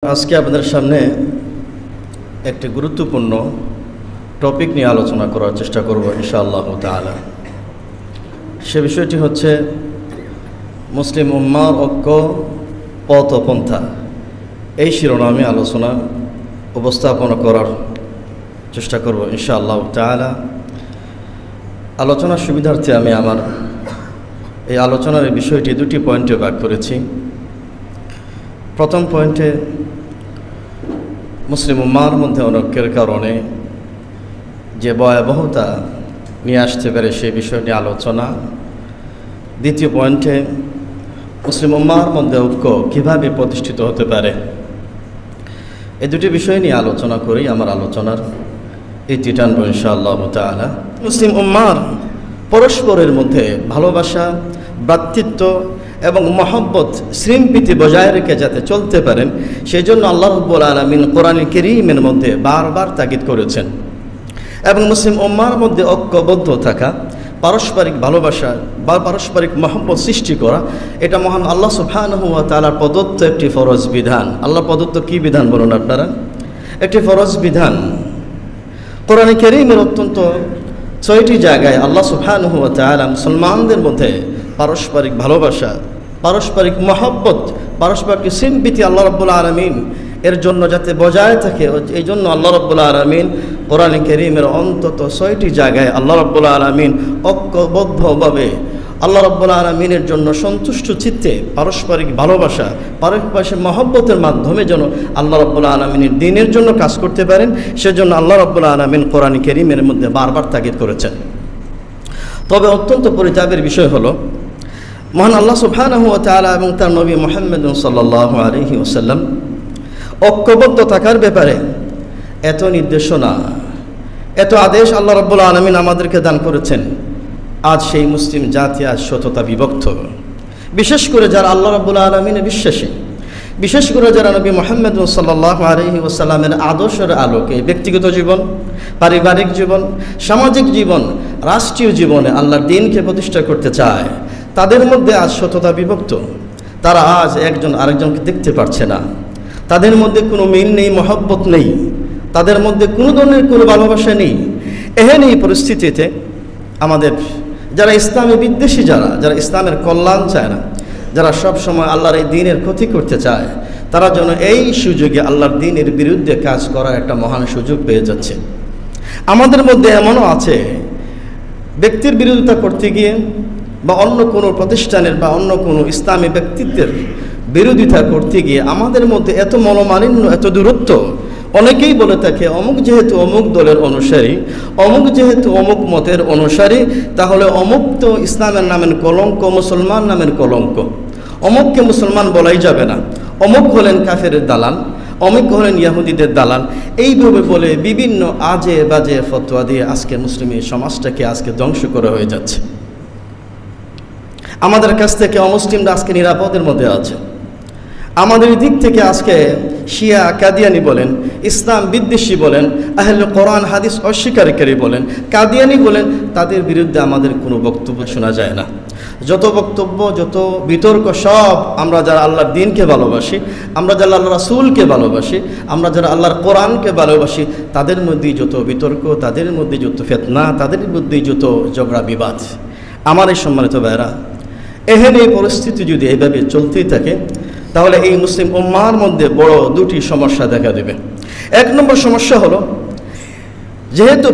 আজকে আপনাদের সামনে একটি গুরুত্বপূর্ণ টপিক নিয়ে আলোচনা করার চেষ্টা করব ইনশাআল্লাহ তাআলা। সে বিষয়টি হচ্ছে মুসলিম উম্মার ঐক্য পথ ও পন্থা। এই শিরোনামে আলোচনা উপস্থাপনা করার চেষ্টা করব ইনশাআল্লাহ তাআলা। আলোচনার সুবিধার্থে আমি আমার এই আলোচনার এই বিষয়টি দুটি পয়েন্টে ভাগ করেছি। প্রথম পয়েন্টে মুসলিম উম্মার মধ্যে অনৈক্যের কারণে যে ভয়াবহতা নিয়ে আসতে পারে সেই বিষয় নিয়ে আলোচনা। দ্বিতীয় পয়েন্টে মুসলিম উম্মার মধ্যে ঐক্য কীভাবে প্রতিষ্ঠিত হতে পারে। এই দুটি বিষয় নিয়ে আলোচনা করেই আমার আলোচনার ইতি টানব ইনশাআল্লাহ তাআলা। মুসলিম উম্মার পরস্পরের মধ্যে ভালোবাসা, ভ্রাতৃত্ব এবং মহব্বত শৃঙ্খলা বজায় রেখে যাতে চলতে পারেন সেই জন্য আল্লাহ রাব্বুল আলামিন কোরআনুল কারীমের মধ্যে বারবার তাগিদ করেছেন। এবং মুসলিম উম্মার মধ্যে ঐক্যবদ্ধ থাকা, পারস্পরিক ভালোবাসা বা পারস্পরিক মহব্বত সৃষ্টি করা, এটা মহান আল্লাহ সুবহানাহু ওয়া তাআলার প্রদত্ত একটি ফরজ বিধান। আল্লাহ প্রদত্ত কি বিধান বলুন আপনারা? একটি ফরজ বিধান। কোরআনুল কারীমের অত্যন্ত ৬টি জায়গায় আল্লাহ সুবহানাহু ওয়া তাআলা মুসলমানদের মধ্যে পারস্পরিক ভালোবাসা, পারস্পরিক মহব্বত, পারস্পরিক সিম্পিতি আল্লাহ রাব্বুল আলামিন এর জন্য যাতে বজায় থাকে, এই জন্য আল্লাহ রাব্বুল আলামিন কোরআনুল কারীমের অন্তত ৬টি জায়গায় আল্লাহ রাব্বুল আলামিন ঐক্যবদ্ধভাবে আল্লাহ রাব্বুল আলামিনের জন্য সন্তুষ্ট চিত্তে পারস্পরিক ভালোবাসা, পারস্পরিক মহব্বতের মাধ্যমে যেন আল্লাহ রাব্বুল আলামিনের দ্বীনের জন্য কাজ করতে পারেন সেজন্য আল্লাহ রাব্বুল আলামিন কোরআনুল কারীমের মধ্যে বারবার তাগিদ করেছেন। তবে অত্যন্ত পরিতাপের বিষয় হলো মহান আল্লাহ সুবহানাহু ওয়া তাআলা এবং তার নবী মুহাম্মদ সাল্লাল্লাহু আলাইহি ওয়াসাল্লাম ঐক্যবদ্ধ থাকার ব্যাপারে এত নির্দেশনা, এত আদেশ আল্লাহ রাব্বুল আলামিন আমাদেরকে দান করেছেন। আজ সেই মুসলিম জাতি আজ শততা বিভক্ত। বিশেষ করে যারা আল্লাহ রাব্বুল আলামিনে বিশ্বাসী, বিশেষ করে যারা নবী মুহাম্মদ সাল্লাল্লাহু আলাইহি ওয়াসাল্লামের আদর্শের আলোকে ব্যক্তিগত জীবন, পারিবারিক জীবন, সামাজিক জীবন, রাষ্ট্রীয় জীবনে আল্লাহর দ্বীনকে প্রতিষ্ঠা করতে চায়, তাদের মধ্যে আজ শততা বিভক্ত। তারা আজ একজন আরেকজনকে দেখতে পারছে না, তাদের মধ্যে কোনো মিল নেই, মহব্বত নেই, তাদের মধ্যে কোনো ধরনের কোনো ভালোবাসা নেই। এহেন এই পরিস্থিতিতে আমাদের যারা ইসলামী বিদ্বেষী, যারা ইসলামের কল্যাণ চায় না, যারা সব সময় আল্লাহর এই দ্বীনের ক্ষতি করতে চায়, তারা যেন এই সুযোগে আল্লাহর দ্বীনের বিরুদ্ধে কাজ করার একটা মহান সুযোগ পেয়ে যাচ্ছে। আমাদের মধ্যে এমনও আছে ব্যক্তির বিরোধিতা করতে গিয়ে বা অন্য কোনো প্রতিষ্ঠানের বা অন্য কোনো ইসলামী ব্যক্তিত্বের বিরোধিতা করতে গিয়ে আমাদের মধ্যে এত মনোমালিন্য, এত দূরত্ব। অনেকেই বলে থাকে অমুক যেহেতু অমুক দলের অনুসারী, অমুক যেহেতু অমুক মতের অনুসারী, তাহলে অমুক তো ইসলামের নামের কলঙ্ক, মুসলমান নামের কলঙ্ক, অমুককে মুসলমান বলাই যাবে না, অমুক হলেন কাফেরের দালাল, অমুক হলেন ইহুদিদের দালাল। এইভাবে বলে বিভিন্ন আজে বাজে ফতোয়া দিয়ে আজকে মুসলিম এই সমাজটাকে আজকে ধ্বংস করা হয়ে যাচ্ছে। আমাদের কাছ থেকে অমুসলিমরা আজকে নিরাপদের মধ্যে আছে। আমাদের দিক থেকে আজকে শিয়া কাদিয়ানি বলেন, ইসলাম বিদ্বেষী বলেন, আহলে কোরআন হাদিস অস্বীকারী বলেন, কাদিয়ানি বলেন, তাদের বিরুদ্ধে আমাদের কোনো বক্তব্য শোনা যায় না। যত বক্তব্য, যত বিতর্ক, সব আমরা যারা আল্লাহর দ্বীনকে ভালোবাসি, আমরা যারা আল্লাহ রাসূলকে ভালোবাসি, আমরা যারা আল্লাহর কোরআনকে ভালোবাসি, তাদের মধ্যেই যত বিতর্ক, তাদের মধ্যে যত ফিতনা, তাদের মধ্যেই যত ঝগড়া বিবাদ। আমার এই সম্মানিত ভাইরা, এহেন এই পরিস্থিতি যদি এইভাবে চলতেই থাকে তাহলে এই মুসলিম উম্মার মধ্যে বড় দুটি সমস্যা দেখা দেবে। এক নম্বর সমস্যা হলো, যেহেতু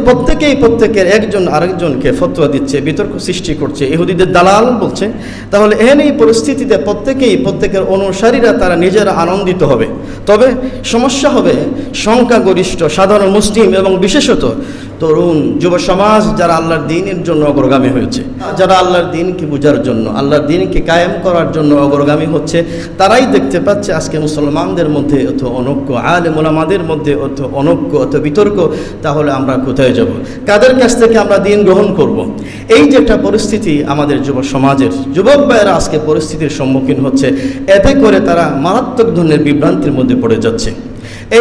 প্রত্যেকের একজন আরেকজনকে ফতোয়া দিচ্ছে, বিতর্ক সৃষ্টি করছে, ইহুদিদের দালাল বলছে, তাহলে এহেন এই পরিস্থিতিতে প্রত্যেকের অনুসারীরা তারা নিজেরা আনন্দিত হবে। তবে সমস্যা হবে সংখ্যাগরিষ্ঠ সাধারণ মুসলিম এবং বিশেষত তরুণ যুব সমাজ যারা আল্লাহর দ্বীনের জন্য অগ্রগামী হয়েছে, যারা আল্লাহর দ্বীনকে বোঝার জন্য, আল্লাহর দ্বীনকে কায়েম করার জন্য অগ্রগামী হচ্ছে, তারাই দেখতে পাচ্ছে আজকে মুসলমানদের মধ্যে অত অনৈক্য, আলেম ওলামাদের মধ্যে অত অনৈক্য, অত বিতর্ক। তাহলে আমরা কোথায় যাব? কাদের কাছ থেকে আমরা দ্বীন গ্রহণ করব? এই যে একটা পরিস্থিতি আমাদের যুব সমাজের যুবক ভাইয়েরা আজকে পরিস্থিতির সম্মুখীন হচ্ছে, এতে করে তারা মারাত্মক ধরনের বিভ্রান্তির মধ্যে পড়ে যাচ্ছে।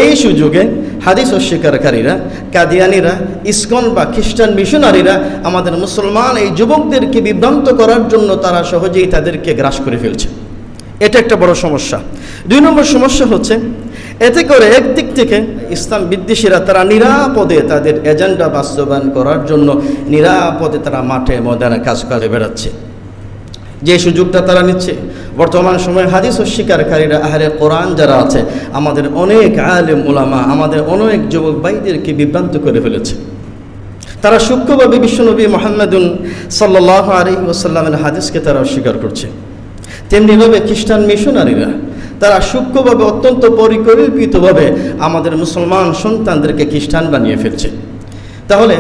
এই সুযোগে হাদিস অস্বীকারীরা, কাদিয়ানিরা, ইসকন বা খ্রিস্টান মিশনারিরা আমাদের মুসলমান এই যুবকদেরকে বিভ্রান্ত করার জন্য তারা সহজেই তাদেরকে গ্রাস করে ফেলছে। এটা একটা বড় সমস্যা। দুই নম্বর সমস্যা হচ্ছে এতে করে একদিক থেকে ইসলাম বিদ্বেষীরা তারা নিরাপদে তাদের এজেন্ডা বাস্তবায়ন করার জন্য নিরাপদে তারা মাঠে ময়দানে কাজ করে বেড়াচ্ছে। যে সুযোগটা তারা নিচ্ছে, বর্তমান সময়ে হাদিস অস্বীকারীরা আহলে কোরআন যারা আছে, আমাদের অনেক আলেম উলামা, আমাদের অনেক যুবক ভাইদেরকে বিভ্রান্ত করে ফেলেছে। তারা সূক্ষ্মভাবে বিশ্বনবী মুহাম্মদুন সাল্লাল্লাহু আলাইহি ওয়াসাল্লামের হাদিসকে তারা অস্বীকার করছে। তেমনিভাবে খ্রিস্টান মিশনারিরা তারা সূক্ষ্মভাবে অত্যন্ত পরিকল্পিতভাবে আমাদের মুসলমান সন্তানদেরকে খ্রিস্টান বানিয়ে ফেলছে। তাহলে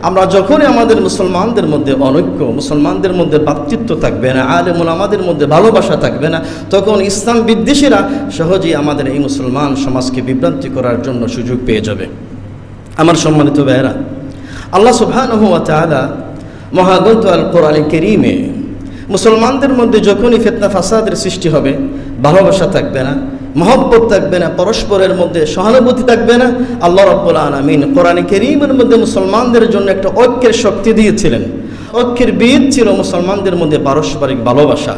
আমরা যখনই আমাদের মুসলমানদের মধ্যে অনৈক্য, মুসলমানদের মধ্যে ভ্রাতৃত্ব থাকবে না, আলেম উলামাদের মধ্যে ভালোবাসা থাকবে না, তখন ইসলাম বিদ্বেষীরা সহজেই আমাদের এই মুসলমান সমাজকে বিভ্রান্তি করার জন্য সুযোগ পেয়ে যাবে। আমার সম্মানিত ভাইয়েরা, আল্লাহ সুবহানাহু ওয়া তাআলা মহাগ্রন্থ আল কোরআনে কারীমে মুসলমানদের মধ্যে যখনই ফিতনা ফাসাদের সৃষ্টি হবে, ভালোবাসা থাকবে না, মহব্বত থাকবে না, পরস্পরের মধ্যে সহানুভূতি থাকবে না, আল্লাহ রাব্বুল আলামিন কোরআনে কারীমের মধ্যে মুসলমানদের জন্য একটা ঐক্যের শক্তি দিয়েছিলেন। ঐক্যের বীজ ছিল মুসলমানদের মধ্যে পারস্পরিক ভালোবাসা।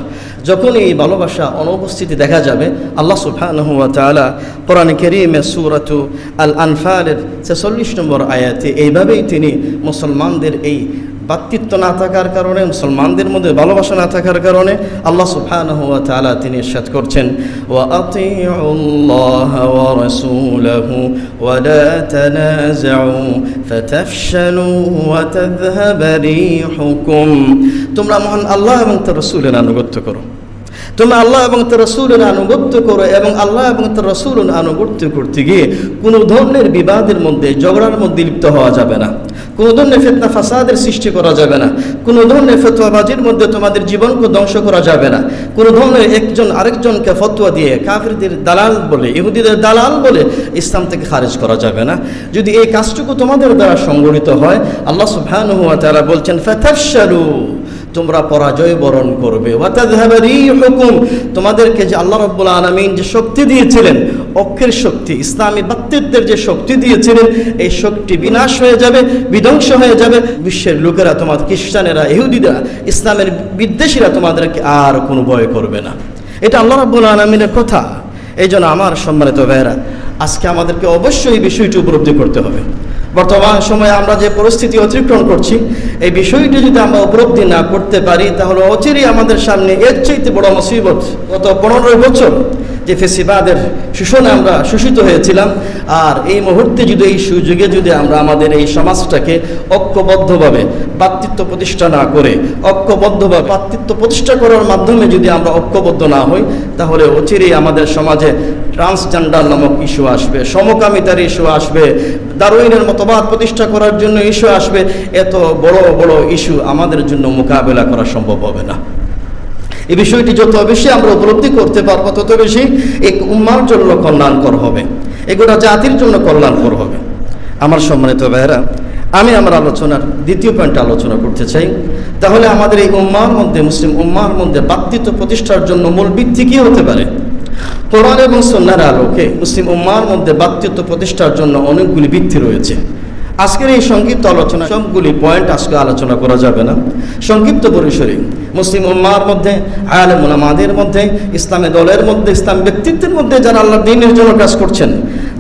যখন এই ভালোবাসা অনুপস্থিতি দেখা যাবে, আল্লাহ সুবহানাহু ওয়া তাআলা কোরআনে কারীমে সূরাতু আল আনফালের 46 নম্বর আয়াতে এইভাবেই তিনি মুসলমানদের এই ভ্রাতৃত্ব না থাকার কারণে, মুসলমানদের মধ্যে ভালোবাসা না থাকার কারণে আল্লাহ সুবহানাহু ওয়া তাআলা তিনি ইরশাদ করছেন, ওয়া আতিউল্লাহা ওয়া রাসূলাহু ওয়া লা তানাযাউ ফাতাফশালু ওয়া তাযহাবা রিহুকুম। তোমরা মহান আল্লাহ এবং তার রাসূলের আনুগত্য করো, তোমরা আল্লাহ এবং তার রাসূলের আনুগত্য করো, এবং আল্লাহ এবং তার রাসূলের আনুগত্য করতে গিয়ে কোনো ধরনের বিবাদের মধ্যে, ঝগড়ার মধ্যে লিপ্ত হওয়া যাবে না, কোনো ধরনের ফিতনা ফাসাদের সৃষ্টি করা যাবে না, কোনো ধরনের ফতোয়াবাজির মধ্যে তোমাদের জীবনকে ধ্বংস করা যাবে না, কোনো ধরনের একজন আরেকজনকে ফতোয়া দিয়ে কাফিরদের দালাল বলে, ইহুদিদের দালাল বলে ইসলাম থেকে খারিজ করা যাবে না। যদি এই কাজটুকু তোমাদের দ্বারা সংগঠিত হয়, আল্লাহ সুবহানাহু ওয়া তাআলা বলছেন ফাতাফশালু, তোমরা পরাজয় বরণ করবে, ওয়া তাযহাবা রিহুকুম, তোমাদেরকে যে আল্লাহ রাব্বুল আলামিন যে শক্তি দিয়েছিলেন, ঐক্যের শক্তি, ইসলামী ভ্রাতৃত্বের যে শক্তি দিয়েছিলেন, এই শক্তি বিনাশ হয়ে যাবে, বিধ্বংস হয়ে যাবে। বিশ্বের লোকেরা, তোমাদের খ্রিস্টানেরা, ইহুদিরা, ইসলামের বিদ্বেষীরা তোমাদেরকে আর কোনো ভয় করবে না। এটা আল্লাহ রাব্বুল আলামিনের কথা। এই জন্য আমার সম্মানিত ভাইয়েরা, আজকে আমাদেরকে অবশ্যই এই বিষয়টি উপলব্ধি করতে হবে। বর্তমান সময়ে আমরা যে পরিস্থিতি অতিক্রম করছি, এই বিষয়টি যদি আমরা উপলব্ধি না করতে পারি, তাহলে অচিরেই আমাদের সামনে এর চাইতে বড় মুসিবত। গত 15 বছর যে ফেসিবাদের শোষণে আমরা শোষিত হয়েছিলাম, আর এই মুহূর্তে যদি এই সুযোগে যদি আমরা আমাদের এই সমাজটাকে ঐক্যবদ্ধভাবে ভ্রাতৃত্ব প্রতিষ্ঠা না করে, ঐক্যবদ্ধভাবে ভ্রাতৃত্ব প্রতিষ্ঠা করার মাধ্যমে যদি আমরা ঐক্যবদ্ধ না হই, তাহলে অচিরেই আমাদের সমাজে ট্রান্সজেন্ডার নামক ইস্যু আসবে, সমকামিতার ইস্যু আসবে, দারুইনের মতবাদ প্রতিষ্ঠা করার জন্য ইস্যু আসবে। এত বড় বড় ইস্যু আমাদের জন্য মোকাবেলা করা সম্ভব হবে না। এই বিষয়টি যত বেশি আমরা উপলব্ধি করতে পারবো, তত বেশি এক উম্মার জন্য কল্যাণকর হবে, এগুলো জাতির জন্য কল্যাণকর হবে। আমার সম্মানিত ভাইয়েরা, আমি আমার আলোচনার দ্বিতীয় পয়েন্টে আলোচনা করতে চাই। তাহলে আমাদের এই উম্মার মধ্যে, মুসলিম উম্মার মধ্যে ভ্রাতৃত্ব প্রতিষ্ঠার জন্য মূল ভিত্তি কী হতে পারে? কোরআন এবং সুন্নাহর আলোকে মুসলিম উম্মার মধ্যে ভ্রাতৃত্ব প্রতিষ্ঠার জন্য অনেকগুলি ভিত্তি রয়েছে। আজকের এই সংক্ষিপ্ত আলোচনা সবগুলি পয়েন্ট আজকে আলোচনা করা যাবে না। সংক্ষিপ্ত পরিসরে মুসলিম উম্মার মধ্যে, আলেম উলামাদের মধ্যে, ইসলামী দলের মধ্যে, ইসলাম ব্যক্তিত্বের মধ্যে যারা আল্লাহর দ্বীনের জন্য কাজ করছেন,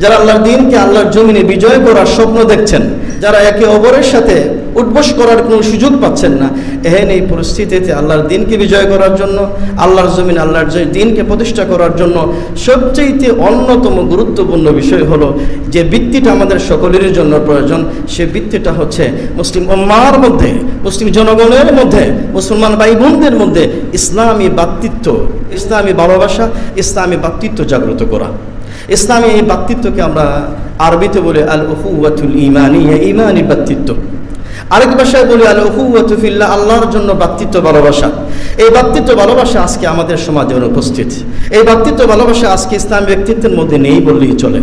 যারা আল্লাহর দ্বীনকে আল্লাহর জমিনে বিজয় করার স্বপ্ন দেখছেন, যারা একে অপরের সাথে উঠবস করার কোনো সুযোগ পাচ্ছেন না, এহেন এই পরিস্থিতিতে আল্লাহর দ্বীনকে বিজয় করার জন্য, আল্লাহর জমিন আল্লাহর দ্বীনকে প্রতিষ্ঠা করার জন্য সবচেয়ে অন্যতম গুরুত্বপূর্ণ বিষয় হলো যে ভিত্তিটা আমাদের সকলের জন্য প্রয়োজন। সে ভিত্তিটা হচ্ছে মুসলিম উম্মার মধ্যে, মুসলিম জনগণের মধ্যে, মুসলমান ভাই বোনদের মধ্যে ইসলামী ভ্রাতৃত্ব, ইসলামী ভালোবাসা, ইসলামী ভ্রাতৃত্ব জাগ্রত করা। ইসলামী এই ভ্রাতৃত্বকে আমরা আরবিতে বলি আল উখুওয়াতুল ঈমানিয়া, ঈমানী ভ্রাতৃত্ব। আরেক ভাষায় বলি আল উখুওয়াতু ফিল্লাহ, আল্লাহর জন্য ভ্রাতৃত্ব ভালোবাসা। এই ভ্রাতৃত্ব ভালোবাসা আজকে আমাদের সমাজে অনুপস্থিত। এই ভ্রাতৃত্ব ভালোবাসা আজকে ইসলাম ব্যক্তিত্বের মধ্যে নেই বললেই চলে।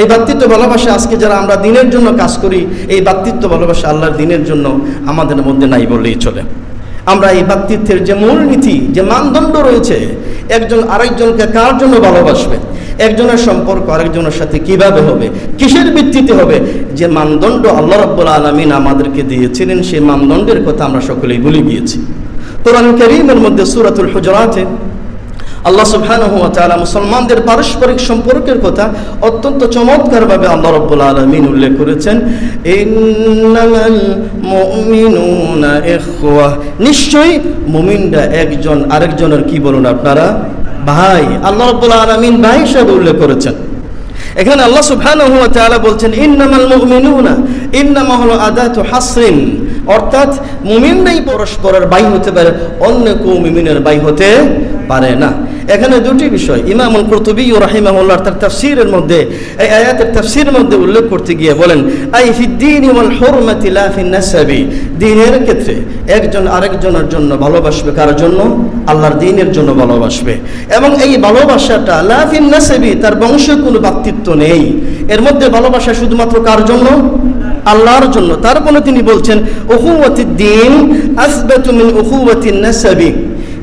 এই ভ্রাতৃত্ব ভালোবাসা আজকে যারা আমরা দ্বীনের জন্য কাজ করি, এই ভ্রাতৃত্ব ভালোবাসা আল্লাহর দ্বীনের জন্য আমাদের মধ্যে নাই বললেই চলে। আমরা এই ভ্রাতৃত্বের যে মূলনীতি, যে মানদণ্ড রয়েছে, একজন আরেকজনকে কার জন্য ভালোবাসবে, একজনের সম্পর্ক আরেকজনের সাথে কিভাবে হবে, কিসের ভিত্তিতে হবে, যে মানদণ্ড আল্লাহ রাব্বুল আলামিন আমাদেরকে দিয়েছিলেন, সেই মানদণ্ডের কথা আমরা সকলেই ভুলে গিয়েছি। কোরআন কারীমের মধ্যে সূরাতুল হুজুরাতে আল্লাহ সুবহানাহু ওয়া তাআলা মুসলমানদের পারস্পরিক সম্পর্কের কথা অত্যন্ত চমৎকারভাবে আল্লাহ রাব্বুল আলামিন উল্লেখ করেছেন, ইন্নামাল মুমিনুনা ইখওয়া, নিশ্চয়ই মুমিনরা একজন আরেকজনের কি বলুন আপনারা, ভাই। আল্লাহ রাব্বুল আলামিন ভাই হিসেবে উল্লেখ করেছেন। এখানে আল্লাহ সুবহানাহু ওয়া তাআলা বলছেন ইন্নামাল মুমিনুনা, ইন্নামা হলো আদাতু হাসরিন, অর্থাৎ মুমিনরাই পরস্পরের ভাই হতে পারে, অন্য কেউ মুমিনের ভাই হতে পারে না। এখানে দুটি বিষয় ইমামুল কুরতুবী রাহিমাহুল্লাহ তার তাফসীরের মধ্যে, এই আয়াতের তাফসীরের মধ্যে উল্লেখ করতে গিয়ে বলেন, আই ফিদ্দীনি ওয়াল হুরমাতি লা ফিন নাসাবি, দ্বীনের ক্ষেত্রে একজন আরেকজনের জন্য ভালোবাসবে, কার জন্য? আল্লাহর দ্বীনের জন্য ভালোবাসবে। এবং এই ভালোবাসাটা লা ফিন নাসাবি, তার বংশে কোনো ব্যক্তিত্ব নেই, এর মধ্যে ভালোবাসা শুধুমাত্র কার জন্য? আল্লাহর জন্য। তারপরে তিনি বলছেন উখুওয়াতিদ দ্বীন আসবাতু মিন উখুওয়াতিন নাসাবি,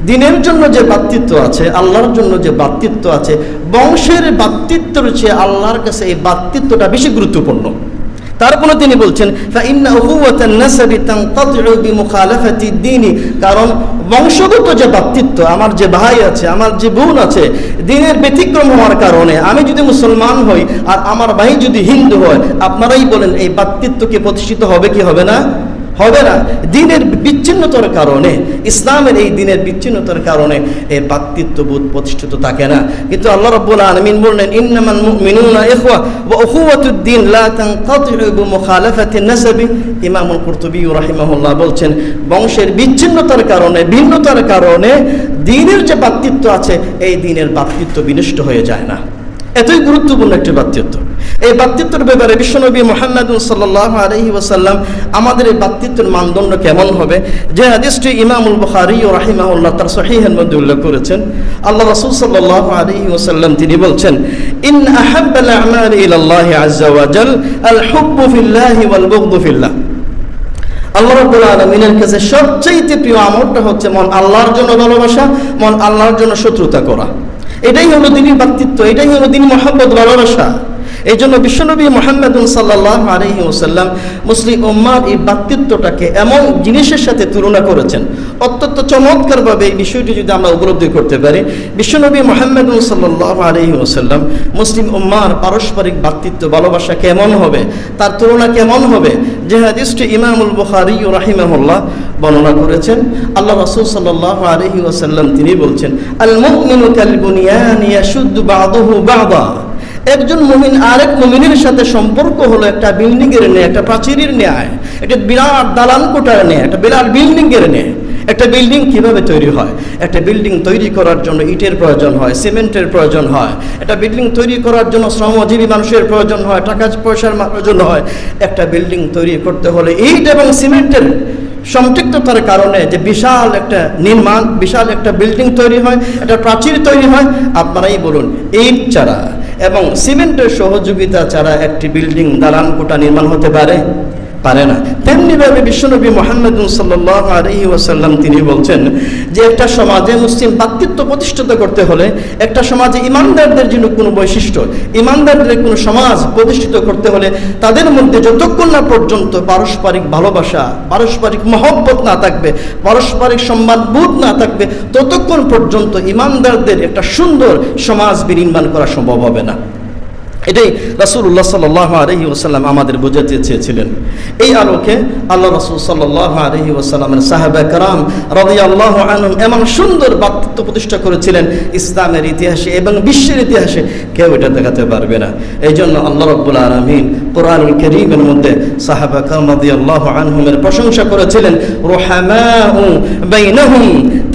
দ্বীনের জন্য যে ভ্রাতৃত্ব আছে, আল্লাহর জন্য যে ভ্রাতৃত্ব আছে, বংশের ভ্রাতৃত্বের চেয়ে আল্লাহর কাছে এই ভ্রাতৃত্বটা বেশি গুরুত্বপূর্ণ। তারপরে তিনি বলছেন ফাইন্না উখুওয়াতান নাসাবি তানকাতিউ বিমুখালাফাতিদ দ্বীনি, কারণ বংশগত যে ভ্রাতৃত্ব, আমার যে ভাই আছে, আমার যে বোন আছে, দ্বীনের ব্যতিক্রম হওয়ার কারণে আমি যদি মুসলমান হই আর আমার ভাই যদি হিন্দু হয়, আপনারাই বলেন এই ভ্রাতৃত্ব কি প্রতিষ্ঠিত হবে কি হবে না? হবে না। দ্বীনের বিচ্ছিন্নতার কারণে, ইসলামের এই দ্বীনের বিচ্ছিন্নতার কারণে এই ভ্রাতৃত্ববোধ প্রতিষ্ঠিত থাকে না। কিন্তু আল্লাহ রাব্বুল আলামিন বললেন ইন্নামাল মুমিনুনা ইখওয়া ওয়া উখুওয়াতুদ দ্বীন লা তানকাতিউ বিমুখালাফাতিন নাসাবি। ইমামুল কুরতুবী রাহিমাহুল্লাহ বলছেন বংশের বিচ্ছিন্নতার কারণে, ভিন্নতার কারণে দ্বীনের যে ভ্রাতৃত্ব আছে, এই দ্বীনের ভ্রাতৃত্ব বিনষ্ট হয়ে যায় না। এতই গুরুত্বপূর্ণ একটি ভ্রাতৃত্ব। এই ভ্রাতৃত্বের ব্যাপারে বিশ্বনবী মুহাম্মদ সাল্লাল্লাহু আলাইহি ওয়াসাল্লাম আমাদের এই ভ্রাতৃত্বের মানদণ্ড কেমন হবে, যে হাদিসটি ইমামুল বুখারী রাহিমাহুল্লাহ তার সহিহের মধ্যে উল্লেখ করেছেন। আল্লাহ রাসূল সাল্লাল্লাহু আলাইহি ওয়াসাল্লাম তিনি বলছেন ইন আহাব্বাল আমালি ইলাল্লাহি আযজা ওয়া জাল আল হুব্বু ফিল্লাহি ওয়াল বুগদু ফিল্লাহ। আল্লাহ রাব্বুল আলামিনের কাছে সবচেয়ে প্রিয় আমলটা হচ্ছে মন আল্লাহর জন্য ভালোবাসা, মন আল্লাহর জন্য শত্রুতা করা। এটাই হলো দ্বীনি ভ্রাতৃত্ব, এটাই হলো দ্বীনি মহব্বত, ভালোবাসা। এই জন্য বিশ্বনবী মুহাম্মদ সাল্লাল্লাহু আলাইহি ওয়াসাল্লাম মুসলিম উম্মাহর এই ভ্রাতৃত্বটাকে এমন জিনিসের সাথে তুলনা করেছেন, অত্যন্ত চমৎকারভাবে এই বিষয়টি যদি আমরা উপলব্ধি করতে পারি। বিশ্বনবী মুহাম্মদ সাল্লাল্লাহু আলাইহি ওয়াসাল্লাম মুসলিম উম্মাহর পারস্পরিক ভ্রাতৃত্ব ভালোবাসা কেমন হবে, তার তুলনা কেমন হবে, যে হাদিসটি ইমামুল বুখারী রাহিমাহুল্লাহ বর্ণনা করেছেন। আল্লাহ রাসূল সাল্লাল্লাহু আলাইহি ওয়াসাল্লাম তিনি বলছেন আল মুমিনু কাল বুনিয়ান ইয়াশুদ্দু বা'দুহু বা'দা, একজন মুমিন আরেক মুমিনের সাথে সম্পর্ক হলো একটা বিল্ডিং এর ন্যায়, একটা প্রাচীরের ন্যায়, একটা বিরাট দালান কোঠার ন্যায়, একটা বিরাট বিল্ডিং এর ন্যায়। একটা বিল্ডিং কিভাবে তৈরি হয়? একটা বিল্ডিং তৈরি করার জন্য ইটের প্রয়োজন হয়, সিমেন্টের প্রয়োজন হয়। একটা বিল্ডিং তৈরি করার জন্য শ্রমজীবী মানুষের প্রয়োজন হয়, টাকা পয়সার প্রয়োজন হয়। একটা বিল্ডিং তৈরি করতে হলে ইট এবং সিমেন্টের সম্পৃক্ততার কারণে যে বিশাল একটা নির্মাণ, বিশাল একটা বিল্ডিং তৈরি হয়, একটা প্রাচীর তৈরি হয়। আপনারাই বলুন ইট ছাড়া এবং সিমেন্টের সহযোগিতা ছাড়া একটি বিল্ডিং দালান কোঠা নির্মাণ হতে পারে না। তেমনিভাবে বিশ্বনবী মুহাম্মদ সাল্লাল্লাহু আলাইহি ওয়াসাল্লাম তিনি বলছেন যে একটা সমাজে মুসলিম ভ্রাতৃত্ব প্রতিষ্ঠিত করতে হলে, একটা সমাজে ইমানদারদের জন্য কোনো বৈশিষ্ট্য, ইমানদারদের কোনো সমাজ প্রতিষ্ঠিত করতে হলে তাদের মধ্যে যতক্ষণ না পর্যন্ত পারস্পরিক ভালোবাসা, পারস্পরিক মহব্বত না থাকবে, পারস্পরিক সম্মানবোধ না থাকবে, ততক্ষণ পর্যন্ত ইমানদারদের একটা সুন্দর সমাজ বিনির্মাণ করা সম্ভব হবে না। এটাই রাসূলুল্লাহ সাল্লাল্লাহু আলাইহি ওয়াসাল্লাম আমাদের বোঝাতে চেয়েছিলেন। এই আলোকে আল্লাহ রাসূল সাল্লাল্লাহু আলাইহি ওয়াসাল্লামের সাহাবা کرام রাদিয়াল্লাহু আনহুম এমন সুন্দর ভ্রাতৃত্ব প্রতিষ্ঠা করেছিলেন, ইসলামের ইতিহাসে এবং বিশ্বের ইতিহাসে কেউ এটা দেখাতে পারবে না। এই জন্য আল্লাহ রাব্বুল আলামিন কোরআনুল কারীমের মধ্যে সাহাবা کرام রাদিয়াল্লাহু আনহুমের প্রশংসা করেছিলেন, রুহামাউ বাইনাহুম,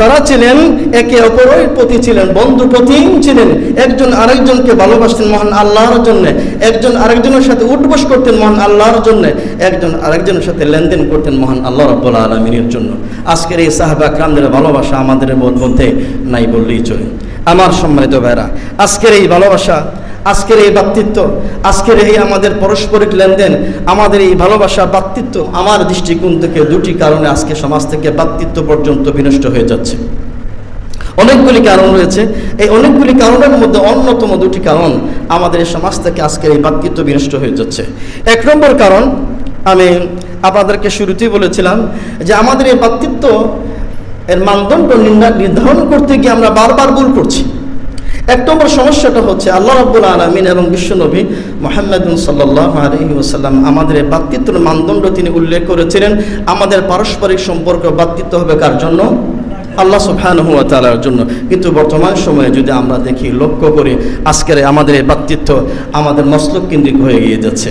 তারা ছিলেন একে অপরের প্রতি ছিলেন বন্ধু প্রতিম ছিলেন, একজন আরেকজনকে ভালোবাসতেন মহান আল্লাহর জন্য, একজন আরেকজনের সাথে উঠবস করতেন মহান আল্লাহর জন্য, একজন আরেকজনের সাথে লেনদেন করতেন মহান আল্লাহ রাব্বুল আলামিনের জন্য। আজকের এই সাহাবা کرامদের ভালোবাসা আমাদের মধ্যে নাই বললেই চলে। আমার সম্মানিত ভাইরা, আজকের এই ভালোবাসা, আজকের এই ভ্রাতৃত্ব, আজকের এই আমাদের পারস্পরিক লেনদেন, আমাদের এই ভালোবাসা ভ্রাতৃত্ব, আমার দৃষ্টিকোণ থেকে দুটি কারণে আজকে সমাজ থেকে ভ্রাতৃত্ব পর্যন্ত বিনষ্ট হয়ে যাচ্ছে। অনেকগুলি কারণ রয়েছে, এই অনেকগুলি কারণের মধ্যে অন্যতম দুটি কারণ আমাদের এই সমাজ থেকে আজকের এই ভ্রাতৃত্ব বিনষ্ট হয়ে যাচ্ছে। এক নম্বর কারণ আমি আপনাদেরকে শুরুতেই বলেছিলাম যে আমাদের এই ভ্রাতৃত্ব এর মানদণ্ড নির্ধারণ করতে গিয়ে আমরা বারবার ভুল করছি। এক নম্বর সমস্যাটা হচ্ছে আল্লাহ রাব্বুল আলামিন এবং বিশ্বনবী মুহাম্মদুন সাল্লাল্লাহু আলাইহি ওয়াসাল্লাম আমাদের এই ভ্রাতৃত্বের মানদণ্ড তিনি উল্লেখ করেছিলেন। আমাদের পারস্পরিক সম্পর্ক ভ্রাতৃত্ব হবে কার জন্য? আল্লাহ সুবহানাহু ওয়া তাআলার জন্য। কিন্তু বর্তমান সময়ে যদি আমরা দেখি, লক্ষ্য করি, আজকের আমাদের এই ভ্রাতৃত্ব আমাদের মসলক কেন্দ্রিক হয়ে গিয়ে যাচ্ছে।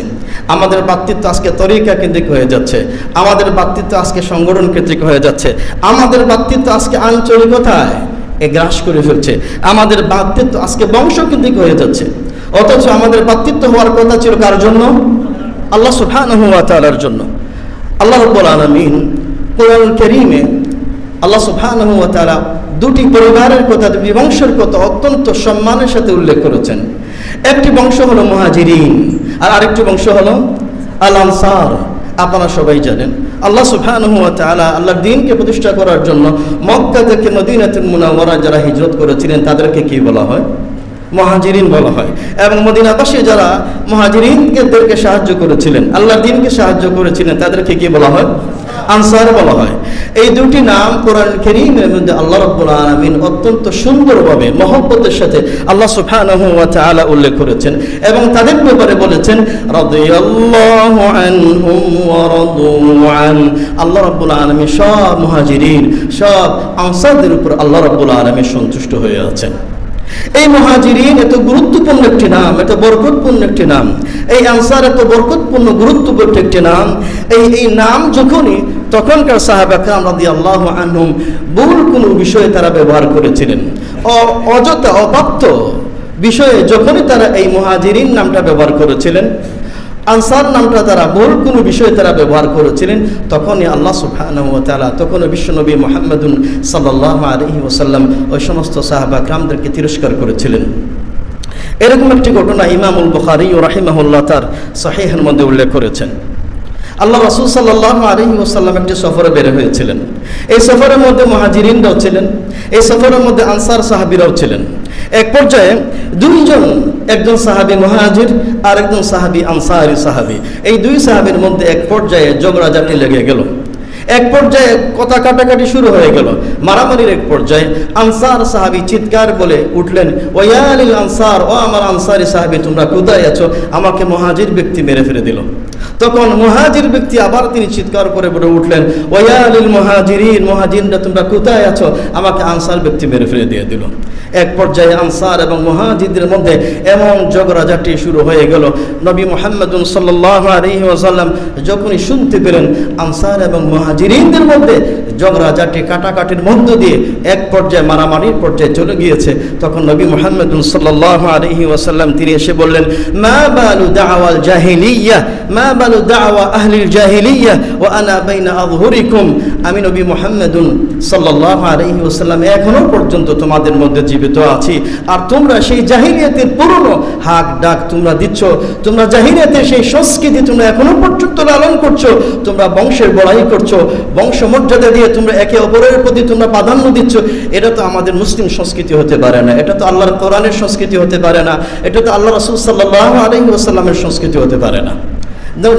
আমাদের ভ্রাতৃত্ব আজকে তরিকা কেন্দ্রিক হয়ে যাচ্ছে। আমাদের ভ্রাতৃত্ব আজকে সংগঠন কেন্দ্রিক হয়ে যাচ্ছে। আমাদের ভ্রাতৃত্ব আজকে আঞ্চলিকতায় গ্রাস করে ফেলছে। আমাদের ভ্রাতৃত্ব আজকে বংশকেন্দ্রিক হয়ে যাচ্ছে। অথচ আমাদের ভ্রাতৃত্ব হওয়ার কথা ছিল কার জন্য? আল্লাহ সুবহানাহু ওয়া তাআলার জন্য। আল্লাহ রাব্বুল আলামিন কোরআন কারীমে আল্লাহ সুবহানাহু ওয়া তাআলা দুটি পরিবারের কথা, দুটি বংশের কথা অত্যন্ত সম্মানের সাথে উল্লেখ করেছেন। একটি বংশ হলো মুহাজিরিন, আর আরেকটি বংশ হলো আল আনসার। আপনারা সবাই জানেন আল্লাহ সুবহানাহু ওয়া তাআলা আল্লাহর দ্বীনকে প্রতিষ্ঠা করার জন্য মক্কা থেকে মদিনাতুল মুনাওয়ারা যারা হিজরত করেছিলেন তাদেরকে কি বলা হয়? মুহাজিরিন বলা হয়। এবং মদিনাবাসী যারা মুহাজিরিনদেরকে সাহায্য করেছিলেন, আল্লাহর দ্বীনকে সাহায্য করেছিলেন, তাদেরকে কি বলা হয়? আনসার বলা হয়। এই দুটি নাম কোরআন কারীমের মধ্যে আল্লাহ রাব্বুল আলামিন অত্যন্ত সুন্দরভাবে মহব্বতের সাথে আল্লাহ সুবহানাহু ওয়া তাআলা উল্লেখ করেছেন এবং তাদের ব্যাপারে বলেছেন রাদিয়াল্লাহু আনহুম ওয়া রাদু আন। আল্লাহ রাব্বুল আলামিন সব মুহাজিরিন, সব আনসারদের উপর আল্লাহ রাব্বুল আলামিন সন্তুষ্ট হয়ে আছেন। এই মুহাজিরিন এত গুরুত্বপূর্ণ একটি নাম, এত বরকতপূর্ণ একটি নাম। এই আনসার এত বরকতপূর্ণ গুরুত্বপূর্ণ একটি নাম। এই নাম যখনই তখনকার সাহাবা কেরাম রাদিয়াল্লাহু আনহুম ভুল কোনো বিষয়ে তারা ব্যবহার করেছিলেন, অযথা অপ্রাপ্ত বিষয়ে যখনই তারা এই মুহাজিরিন নামটা ব্যবহার করেছিলেন, আনসার নামটা তারা ভুল কোনো বিষয়ে তারা ব্যবহার করেছিলেন, তখনই আল্লাহ সুবহানাহু ওয়া তাআলা, তখনই বিশ্বনবী মুহাম্মদুন সাল্লাল্লাহু আলাইহি ওয়াসাল্লাম ওই সমস্ত সাহাবা কেরামদেরকে তিরস্কার করেছিলেন। এরকম একটি ঘটনা ইমামুল বুখারী রাহিমাহুল্লাহ তার সহিহের মধ্যে উল্লেখ করেছেন। আল্লাহ রাসূল সাল্লাল্লাহু আলাইহি ওয়াসাল্লাম একটি সফরে বের হয়েছিলেন। এই সফরের মধ্যে মুহাজিরিনরাও ছিলেন, এই সফরের মধ্যে আনসার সাহাবীরাও ছিলেন। এক পর্যায়ে দুইজন, একজন সাহাবী মুহাজির আর একজন সাহাবী আনসারি সাহাবী, এই দুই সাহাবীর মধ্যে এক পর্যায়ে ঝগড়াঝাটি লেগে গেল। এক পর্যায়ে কথা কাটাকাটি শুরু হয়ে গেল, মারামারির এক পর্যায়ে আনসার সাহাবী চিৎকার বলে উঠলেন, ওয়ালিল আনসার, ও আমার আনসারি সাহাবী তোমরা কোথায় আছো? আমাকে মুহাজির ব্যক্তি মেরে ফেলে দিল। তখন মুহাজির ব্যক্তি আবার তিনি চিৎকার করে বলে উঠলেন, ওয়ালিল মুহাজিরিন, মুহাজিররা তোমরা কোথায় আছো? আমাকে আনসার ব্যক্তি মেরে ফেলে দিয়ে দিল। এক পর্যায়ে আনসার এবং মুহাজিরদের মধ্যে এমন ঝগড়াঝাটি শুরু হয়ে গেল। নবী মুহাম্মদুন সাল্লাল্লাহু আলাইহি ওয়াসাল্লাম যখনই শুনতে পেলেন আনসার এবং মুহাজিরিনদের মধ্যে ঝগড়াঝাটি কাটাকাটির মধ্য দিয়ে এক পর্যায়ে মারামারির পর্যায়ে চলে গিয়েছে, তখন নবী মুহাম্মদুন সাল্লাল্লাহু আলাইহি ওয়াসাল্লাম তিনি এসে বললেন, মা বালু দাওয়াল জাহিলিয়া, মা বালু দাওয়া আহলিল জাহিলিয়া ওয়া আনা বাইনা আযহুরিকুম। আমি নবী মুহাম্মদুন সাল্লাল্লাহু আলাইহি ওয়াসাল্লাম এখনো পর্যন্ত তোমাদের মধ্যে জীবিত আছি, আর তোমরা সেই জাহিলিয়াতের পুরনো হাক ডাক তোমরা দিচ্ছ, তোমরা জাহিলিয়াতের সেই সংস্কৃতি তোমরা এখনো পর্যন্ত লালন করছো, তোমরা বংশের বড়াই করছো, বংশ মর্যাদা দিয়ে তোমরা একে অপরের প্রতি তোমরা প্রাধান্য দিচ্ছ। এটা তো আমাদের মুসলিম সংস্কৃতি হতে পারে না, এটা তো আল্লাহর কোরআনের সংস্কৃতি হতে পারে না, এটা তো আল্লাহ রাসূল সাল্লাল্লাহু আলাইহি ওয়াসাল্লামের সংস্কৃতি হতে পারে না।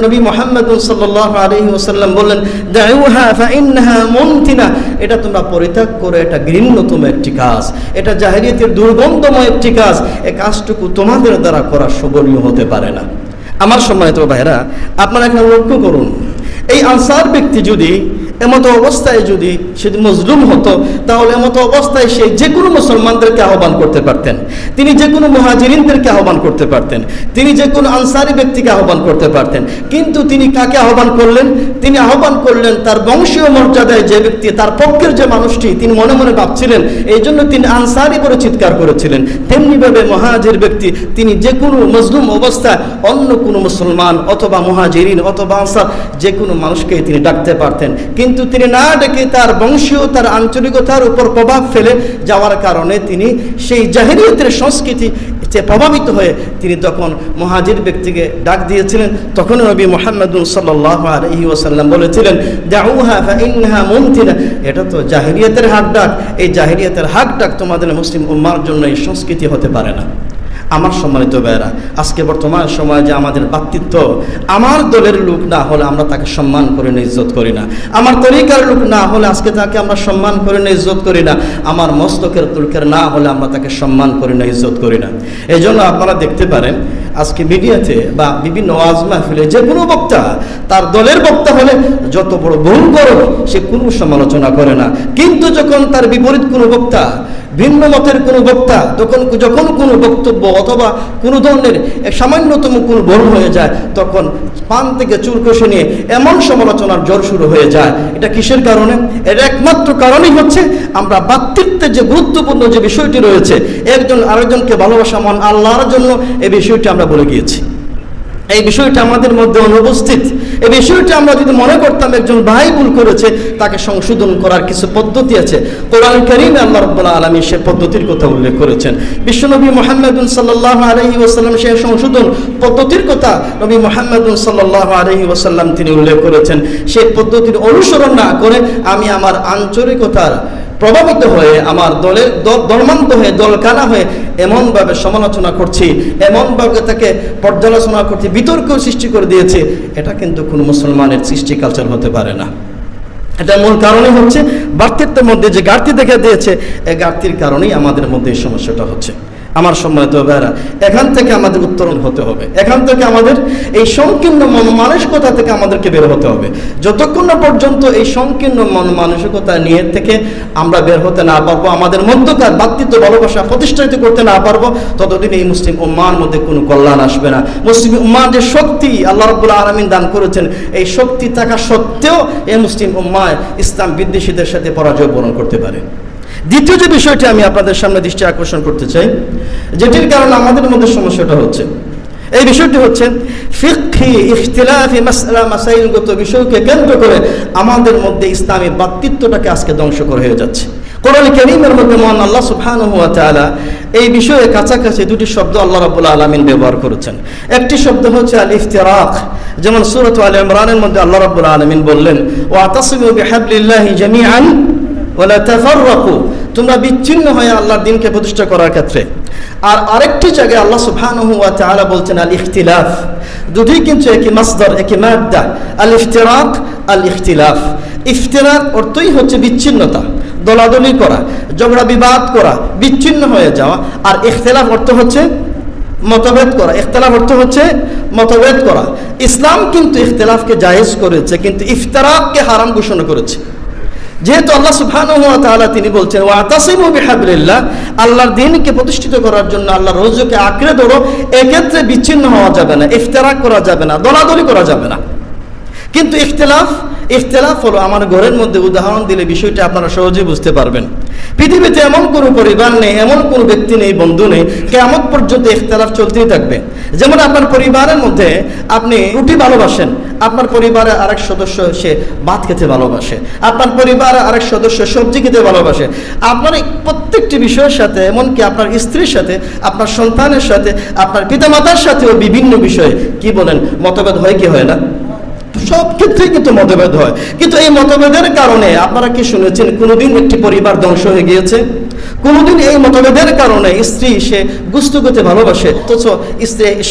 নবী মুহাম্মদ সাল্লাল্লাহু আলাইহি ওয়াসাল্লাম বললেন, দাউহা ফাইন্নাহা মুনতিনা, এটা তোমরা পরিত্যাগ করে, এটা ঘৃণ্যতম একটি কাজ, এটা জাহেলিয়াতের দুর্গন্ধময় একটি কাজ, এই কাজটুকু তোমাদের দ্বারা করা শোভনীয় হতে পারে না। আমার সম্মানিত ভাইরা, আপনারা এখানে লক্ষ্য করুন, এই আনসার ব্যক্তি যদি এমতো অবস্থায় যদি সে মজলুম হতো, তাহলে এমতো অবস্থায় সে যে কোনো মুসলমানদেরকে আহ্বান করতে পারতেন, তিনি যে কোনো মুহাজিরিনদেরকে আহ্বান করতে পারতেন, তিনি যে কোনো আনসারি ব্যক্তিকে আহ্বান করতে পারতেন। কিন্তু তিনি কাকে আহ্বান করলেন? তিনি আহ্বান করলেন তার বংশীয় মর্যাদায় যে ব্যক্তি, তার পক্ষের যে মানুষটি তিনি মনে মনে ভাবছিলেন, এই জন্য তিনি আনসারি বলে চিৎকার করেছিলেন। তেমনিভাবে মুহাজির ব্যক্তি তিনি যে কোনো মজলুম অবস্থায় অন্য কোনো মুসলমান অথবা মুহাজিরিন অথবা আনসার যে কোনো মানুষকে তিনি ডাকতে পারতেন, কিন্তু তিনি না ডেকে তার বংশীয়, তার আঞ্চলিকতার উপর প্রভাব ফেলে যাওয়ার কারণে তিনি সেই জাহেলিয়াতের সংস্কৃতি প্রভাবিত হয়ে তিনি তখন মুহাজির ব্যক্তিকে ডাক দিয়েছিলেন। তখন নবী মুহাম্মদুন সাল্লাল্লাহু আলাইহি ওয়াসাল্লাম বলেছিলেন, দাউহা ফাইন্নাহা মুনতিনা, এটা তো জাহেলিয়াতের হাক ডাক, এই জাহেলিয়াতের হাক ডাক তোমাদের মুসলিম উম্মার জন্য এই সংস্কৃতি হতে পারে না। আমার সম্মানিত ভাইয়েরা, আজকে বর্তমান সময়ে যে আমাদের ব্যক্তিত্ব, আমার দলের লোক না হলে আমরা তাকে সম্মান করি না, ইজ্জত করি না। আমার তরিকার লোক না হলে আজকে তাকে আমরা সম্মান করি না, ইজ্জত করি না। আমার মস্তকের তুলকের না হলে আমরা তাকে সম্মান করি না, ইজ্জত করি না। এই জন্য আপনারা দেখতে পারেন আজকে মিডিয়াতে বা বিভিন্ন ওয়াজ মাহফিলে যে কোনো বক্তা তার দলের বক্তা হলে যত বড় ভুল করো সে কোনো সমালোচনা করে না, কিন্তু যখন তার বিপরীত কোনো বক্তা, ভিন্ন মতের কোনো বক্তা যখন কোনো বক্তব্য অথবা কোনো ধরনের সামান্যতম কোনো ভুল হয়ে যায়, তখন পান থেকে চুল কষে নিয়ে এমন সমালোচনার জোর শুরু হয়ে যায়। এটা কিসের কারণে? এর একমাত্র কারণই হচ্ছে আমরা ব্যক্তিত্বের যে গুরুত্বপূর্ণ যে বিষয়টি রয়েছে, একজন আরেকজনকে ভালোবাসা মহান আল্লাহর জন্য, এই বিষয়টি আমরা ভুলে গিয়েছি। এই বিষয়টা আমাদের মধ্যে অনুপস্থিত। এই বিষয়টা আমরা যদি মনে করতাম একজন ভাই ভুল করেছে, তাকে সংশোধন করার কিছু পদ্ধতি আছে। কোরআন কারীমে আল্লাহ রাব্বুল আলামিন সে পদ্ধতির কথা উল্লেখ করেছেন। বিশ্বনবী মুহাম্মদ সাল্লাল্লাহু আলাইহি ওয়াসাল্লাম সে সংশোধন পদ্ধতির কথা নবী মুহাম্মদ সাল্লাল্লাহু আলাইহি ওয়াসাল্লাম তিনি উল্লেখ করেছেন। সেই পদ্ধতির অনুসরণ না করে আমি আমার আন্তরিকতার প্রভাবিত হয়ে, আমার দলের দলমান্ত হয়ে, দলকানা হয়ে এমনভাবে সমালোচনা করছি, এমনভাবে তাকে পর্যালোচনা করছি, বিতর্ক সৃষ্টি করে দিয়েছে, এটা কিন্তু কোনো মুসলমানের সৃষ্টি কালচার হতে পারে না। এটা মূল কারণই হচ্ছে ব্যক্তিত্বের মধ্যে যে ঘাটতি দেখা দিয়েছে, এই ঘাটতির কারণেই আমাদের মধ্যে এই সমস্যাটা হচ্ছে। আমার সম্মানিত ভাইরা, এখান থেকে আমাদের উত্তরণ হতে হবে। এখান থেকে আমাদের এই সংকীর্ণ মন মানসিকতা থেকে আমাদেরকে বের হতে হবে। যতক্ষণ না পর্যন্ত এই সংকীর্ণ মন মানসিকতা নিয়ে থেকে আমরা বের হতে না পারবো, আমাদের মধ্যকার ব্যক্তিত্ব ভালোবাসা প্রতিষ্ঠিত করতে না পারবো, ততদিন এই মুসলিম উম্মাহর মধ্যে কোনো কল্যাণ আসবে না। মুসলিম উম্মাহর যে শক্তি আল্লাহ রাব্বুল আলামিন দান করেছেন, এই শক্তি থাকা সত্ত্বেও এই মুসলিম উম্মাহ ইসলাম বিদ্বেষীদের সাথে পরাজয় বরণ করতে পারে। দ্বিতীয় যে বিষয়টি আমি আপনাদের সামনে দৃষ্টি আকর্ষণ করতে চাই, যেটির কারণে আমাদের মধ্যে সমস্যাটা হচ্ছে, এই বিষয়টি হচ্ছে ফিকহি ইখতিলাফি মাসআলা মাসাইলগত বিষয়কে কেন্দ্র করে আমাদের মধ্যে ইসলামী ব্যক্তিত্বটাকে আজকে ধ্বংস করে হয়ে যাচ্ছে। কোরআন কারীমের মধ্যে মহান আল্লাহ সুবহানাহু ওয়া তাআলা এই বিষয়ে কাছাকাছি দুটি শব্দ আল্লাহ রাব্বুল আলামিন ব্যবহার করেছেন। একটি শব্দ হচ্ছে আল ইফতিরাক, যেমন সূরা আলে ইমরানের মধ্যে আল্লাহ রাব্বুল আলামিন বললেন ওয়াতাসিমু বিহাবলিল্লাহি জামিআন ওয়ালা তাফাররাকু, তোমরা বিচ্ছিন্ন হয়ে আল্লাহর দ্বীনকে প্রতিষ্ঠা করার ক্ষেত্রে। আর আরেকটি জায়গায় আল্লাহ সুবহানাহু ওয়া তাআলা বলছেন আল ইখতিলাফ। দুটোই কিন্তু একই মাসদার, একই মাদ্দা, আল ইফতিরাক আল ইখতিলাফ। ইফতিরাক অর্থই হচ্ছে বিচ্ছিন্নতা, দলাদলি করা, ঝগড়া বিবাদ করা, বিচ্ছিন্ন হয়ে যাওয়া। আর ইখতিলাফ অর্থ হচ্ছে মতভেদ করা। ইখতিলাফ অর্থ হচ্ছে মতভেদ করা। ইসলাম কিন্তু ইখতিলাফকে জায়েজ করেছে, কিন্তু ইফতিরাককে হারাম ঘোষণা করেছে। যেহেতু আল্লাহ সুবহানাহু ওয়া তাআলা তিনি বলছেন ওয়াতাসিমু বিহাবলিল্লাহ, আল্লাহর দ্বীনকে প্রতিষ্ঠিত করার জন্য আল্লাহর রজ্জুকে আঁকড়ে ধরো, এক্ষেত্রে বিচ্ছিন্ন হওয়া যাবে না, ইফতিরাক করা যাবে না, দলাদলি করা যাবে না। কিন্তু ইখতিলাফ হলো, আমার ঘরের মধ্যে উদাহরণ দিলে বিষয়টা আপনারা সহজেই বুঝতে পারবেন। পৃথিবীতে এমন কোনো পরিবার নেই, এমন কোনো ব্যক্তি নেই, বন্ধু নেই, কিয়ামত পর্যন্ত ইখতিলাফ চলতেই থাকবে। যেমন আপনার পরিবারের মধ্যে আপনি রুটি ভালোবাসেন, আপনার পরিবারের আরেক সদস্য সে ভাত খেতে ভালোবাসে, আপনার পরিবারের আরেক সদস্য সবজি খেতে ভালোবাসে। আপনার প্রত্যেকটি বিষয়ের সাথে, এমনকি আপনার স্ত্রীর সাথে, আপনার সন্তানের সাথে, আপনার পিতামাতার সাথেও বিভিন্ন বিষয়ে কি বলেন মতভেদ হয় কি হয় না? সব ক্ষেত্রেই কিন্তু মতভেদ হয়। কিন্তু এই মতভেদের কারণে আপনারা কি শুনেছেন কোনোদিন একটি পরিবার ধ্বংস হয়ে গিয়েছে? কোনোদিন এই মতভেদের কারণে স্ত্রী সে গোশত খেতে ভালোবাসে, অথচ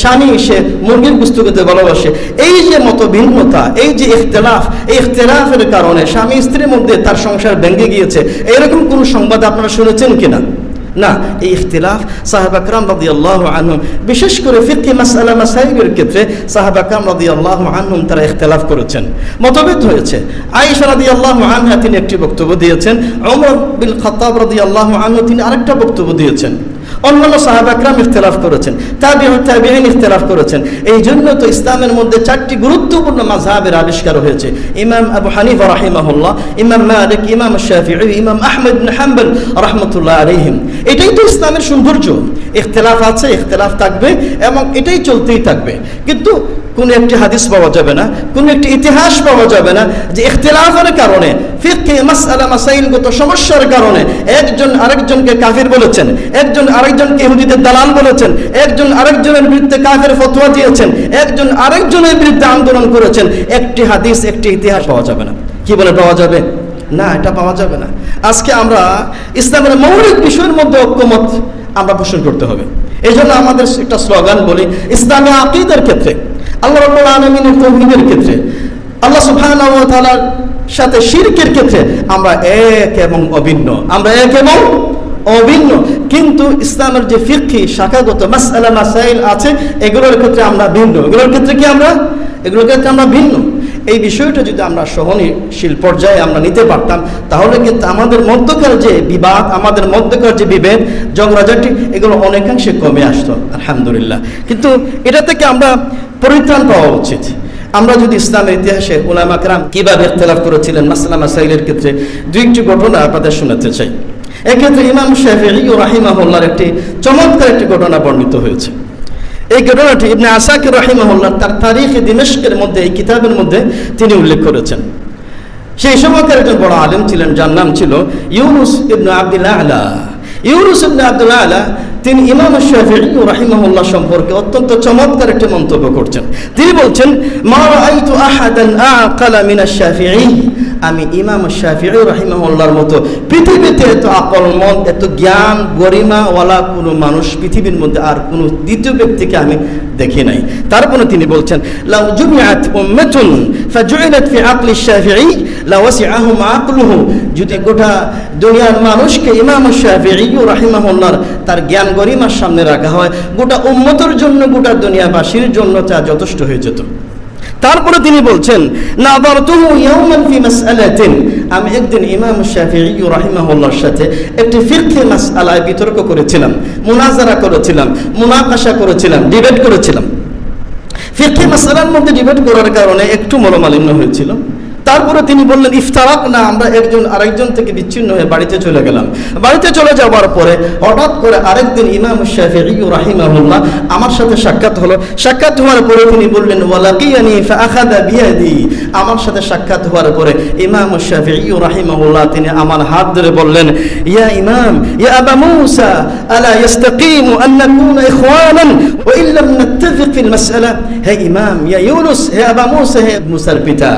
স্বামী সে মুরগির গোশত খেতে ভালোবাসে। এই যে মতভিন্নতা, এই যে ইখতিলাফ, এই ইখতিলাফের কারণে স্বামী স্ত্রীর মধ্যে তার সংসার ভেঙে গিয়েছে, এরকম কোনো সংবাদ আপনারা শুনেছেন কিনা? না। এই ইখতিলাফ সাহাবা کرام রাদিয়াল্লাহু আনহুম, বিশেষ করে ফিকহি মাসআলা মাসাইলের ক্ষেত্রে সাহাবা کرام রাদিয়াল্লাহু আনহুম তারা ইখতিলাফ করেছেন, মতভেদ হয়েছে। আয়েশা রাদিয়াল্লাহু আনহা তিনি একটি বক্তব্য দিয়েছেন, ওমর বিন খাত্তাব রাদিয়াল্লাহু আনহু তিনি আরেকটা বক্তব্য দিয়েছেন। অন্যান্য সাহাবা کرام ইখতিলাফ করেছেন, তাবিঈন ইখতিলাফ করেছেন। এই জন্য তো ইসলামের মধ্যে চারটি গুরুত্বপূর্ণ মাযহাবের আবিষ্কার হয়েছে। ইমাম আবু হানিফা রাহিমাহুল্লাহ, ইমাম মালিক, ইমাম শাফিঈ, ইমাম আহমদ বিন হাম্বল রাহমাতুল্লাহ আলাইহিম। এটাই তো ইসলামের সৌন্দর্য। ইখতিলাফ আছে, ইখতিলাফ থাকবে এবং এটাই চলতেই থাকবে। কিন্তু কোন একটি হাদিস পাওয়া যাবে না, কোন একটি ইতিহাস পাওয়া যাবে না যে ইখতিলাফের কারণে, ফিকহি মাসআলা মাসাইলগত সমস্যার কারণে একজন আরেকজনকে কাফির বলেছেন, একজন আরেকজনকে ইহুদিদের দালাল বলেছেন, একজন আরেকজনের বিরুদ্ধে কাফের ফতোয়া দিয়েছেন, একজন আরেকজনের বিরুদ্ধে আন্দোলন করেছেন। একটি হাদিস, একটি ইতিহাস পাওয়া যাবে না। কি বলে পাওয়া যাবে না? এটা পাওয়া যাবে না। আজকে আমরা ইসলামের মৌলিক বিষয়ের মধ্যে ঐক্যমত আমরা পোষণ করতে হবে। এই জন্য আমাদের একটা স্লোগান বলি, ইসলামী আকীদার ক্ষেত্রে, আল্লাহ রাব্বুল আলামিনের তাওহীদের ক্ষেত্রে, আল্লাহ সুবহানাহু ওয়া তাআলার সাথে শিরকের ক্ষেত্রে আমরা এক এবং অভিন্ন, আমরা এক এবং অভিন্ন। কিন্তু ইসলামের যে ফিকহি শাখাগত মাসআলা মাসাইল আছে এগুলোর ক্ষেত্রে আমরা ভিন্ন, এগুলোর ক্ষেত্রে আমরা ভিন্ন। এই বিষয়টা যদি আমরা সহনশীল পর্যায়ে আমরা নিতে পারতাম, তাহলে কিন্তু আমাদের মধ্যকার যে বিবাদ, আমাদের মধ্যকার যে বিভেদ, ঝগড়াঝাটি, এগুলো অনেকাংশে কমে আসতো আলহামদুলিল্লাহ। কিন্তু এটা থেকে আমরা পরিত্রাণ পাওয়া উচিত। আমরা যদি ইসলামের ইতিহাসে উলামা কেরাম কিভাবে ইখতিলাফ করেছিলেন মাসআলা মাসাইলের ক্ষেত্রে দুইটি ঘটনা আপনাদের শোনাতে চাই। এক্ষেত্রে ইমাম শাফিঈ রাহিমাহুল্লাহর একটি চমৎকার একটি ঘটনা বর্ণিত হয়েছে। এই ঘটনাটি ইবনে আসাকির রাহিমাহুল্লাহ তার তারিখে দিমেশকের মধ্যে, এই কিতাবের মধ্যে তিনি উল্লেখ করেছেন। সেই সময়কার একজন বড় আলেম ছিলেন, যার নাম ছিল ইউনুস ইবনে আব্দুল আ'লা। ইউনুস ইবনে আব্দুল আ'লা তিনি ইমাম শাফিঈ রাহিমাহুল্লাহ সম্পর্কে অত্যন্ত চমৎকার একটি মন্তব্য করছেন। তিনি বলছেন, মা রাআইতু আহাদান আ'কালা মিনাশ শাফিঈ। আমি ইমাম শাফিঈ রাহিমাহুল্লাহর মতো পৃথিবীতে এত আকলমন্দ, এত জ্ঞান গরিমাওয়ালা কোনো মানুষ পৃথিবীর মধ্যে আর কোনো দ্বিতীয় ব্যক্তিকে আমি দেখি নাই। তারপরে তিনি বলছেন, লাউ জুমিআত উম্মাতুন ফাজুইলাত ফি আকলি শাফিঈ লাওয়াসিআহুম আকলুহু। যদি গোটা দুনিয়ার মানুষকে ইমাম শাফিঈ রাহিমাহুল্লাহর তার জ্ঞান গরিমার সামনে রাখা হয়, গোটা উম্মতের জন্য, গোটা দুনিয়াবাসীর জন্য তা যথেষ্ট হয়ে যেত। তারপরে তিনি বলছেন, নাযারতুহু ইয়াওমান ফি মাসআলাতিন। আমি একদিন ইমাম শাফিঈ রাহিমাহুল্লাহর সাথে একটি ফিকহি মাসআলায় বিতর্ক করেছিলাম, মুনাজারা করেছিলাম, মুনাকাশা করেছিলাম, ডিবেট করেছিলাম। ফিকহি মাসআলার মধ্যে ডিবেট করার কারণে একটু মনোমালিন্য হয়েছিল। তারপরে তিনি বললেন, ইফতারাক না, আমরা একজন আরেকজন থেকে বিচ্ছিন্ন হয়ে বাড়িতে চলে গেলাম। বাড়িতে চলে যাওয়ার পরে হঠাৎ করে আরেকদিন ইমাম শাফিঈ রাহিমাহুল্লাহ আমার সাথে সাক্ষাৎ হলো। সাক্ষাৎ হওয়ার পরে তিনি বললেন, ওয়ালাকিয়ানি ফাআখাযা বিয়াদি। আমার সাথে সাক্ষাৎ হওয়ার পরে ইমাম শাফিঈ রাহিমাহুল্লাহ তিনি আমার হাত ধরে বললেন, ইয়া ইমাম, ইয়া আবা মূসা, আলা ইস্তাকিমু আন নাকুনা ইখওয়ানান ওয়া ইন লাম নাত্তাফিক ফিল মাসআলা। হে ইমাম, ইয়া ইউনুস, হে আবা মূসা, হে মূসার পিতা,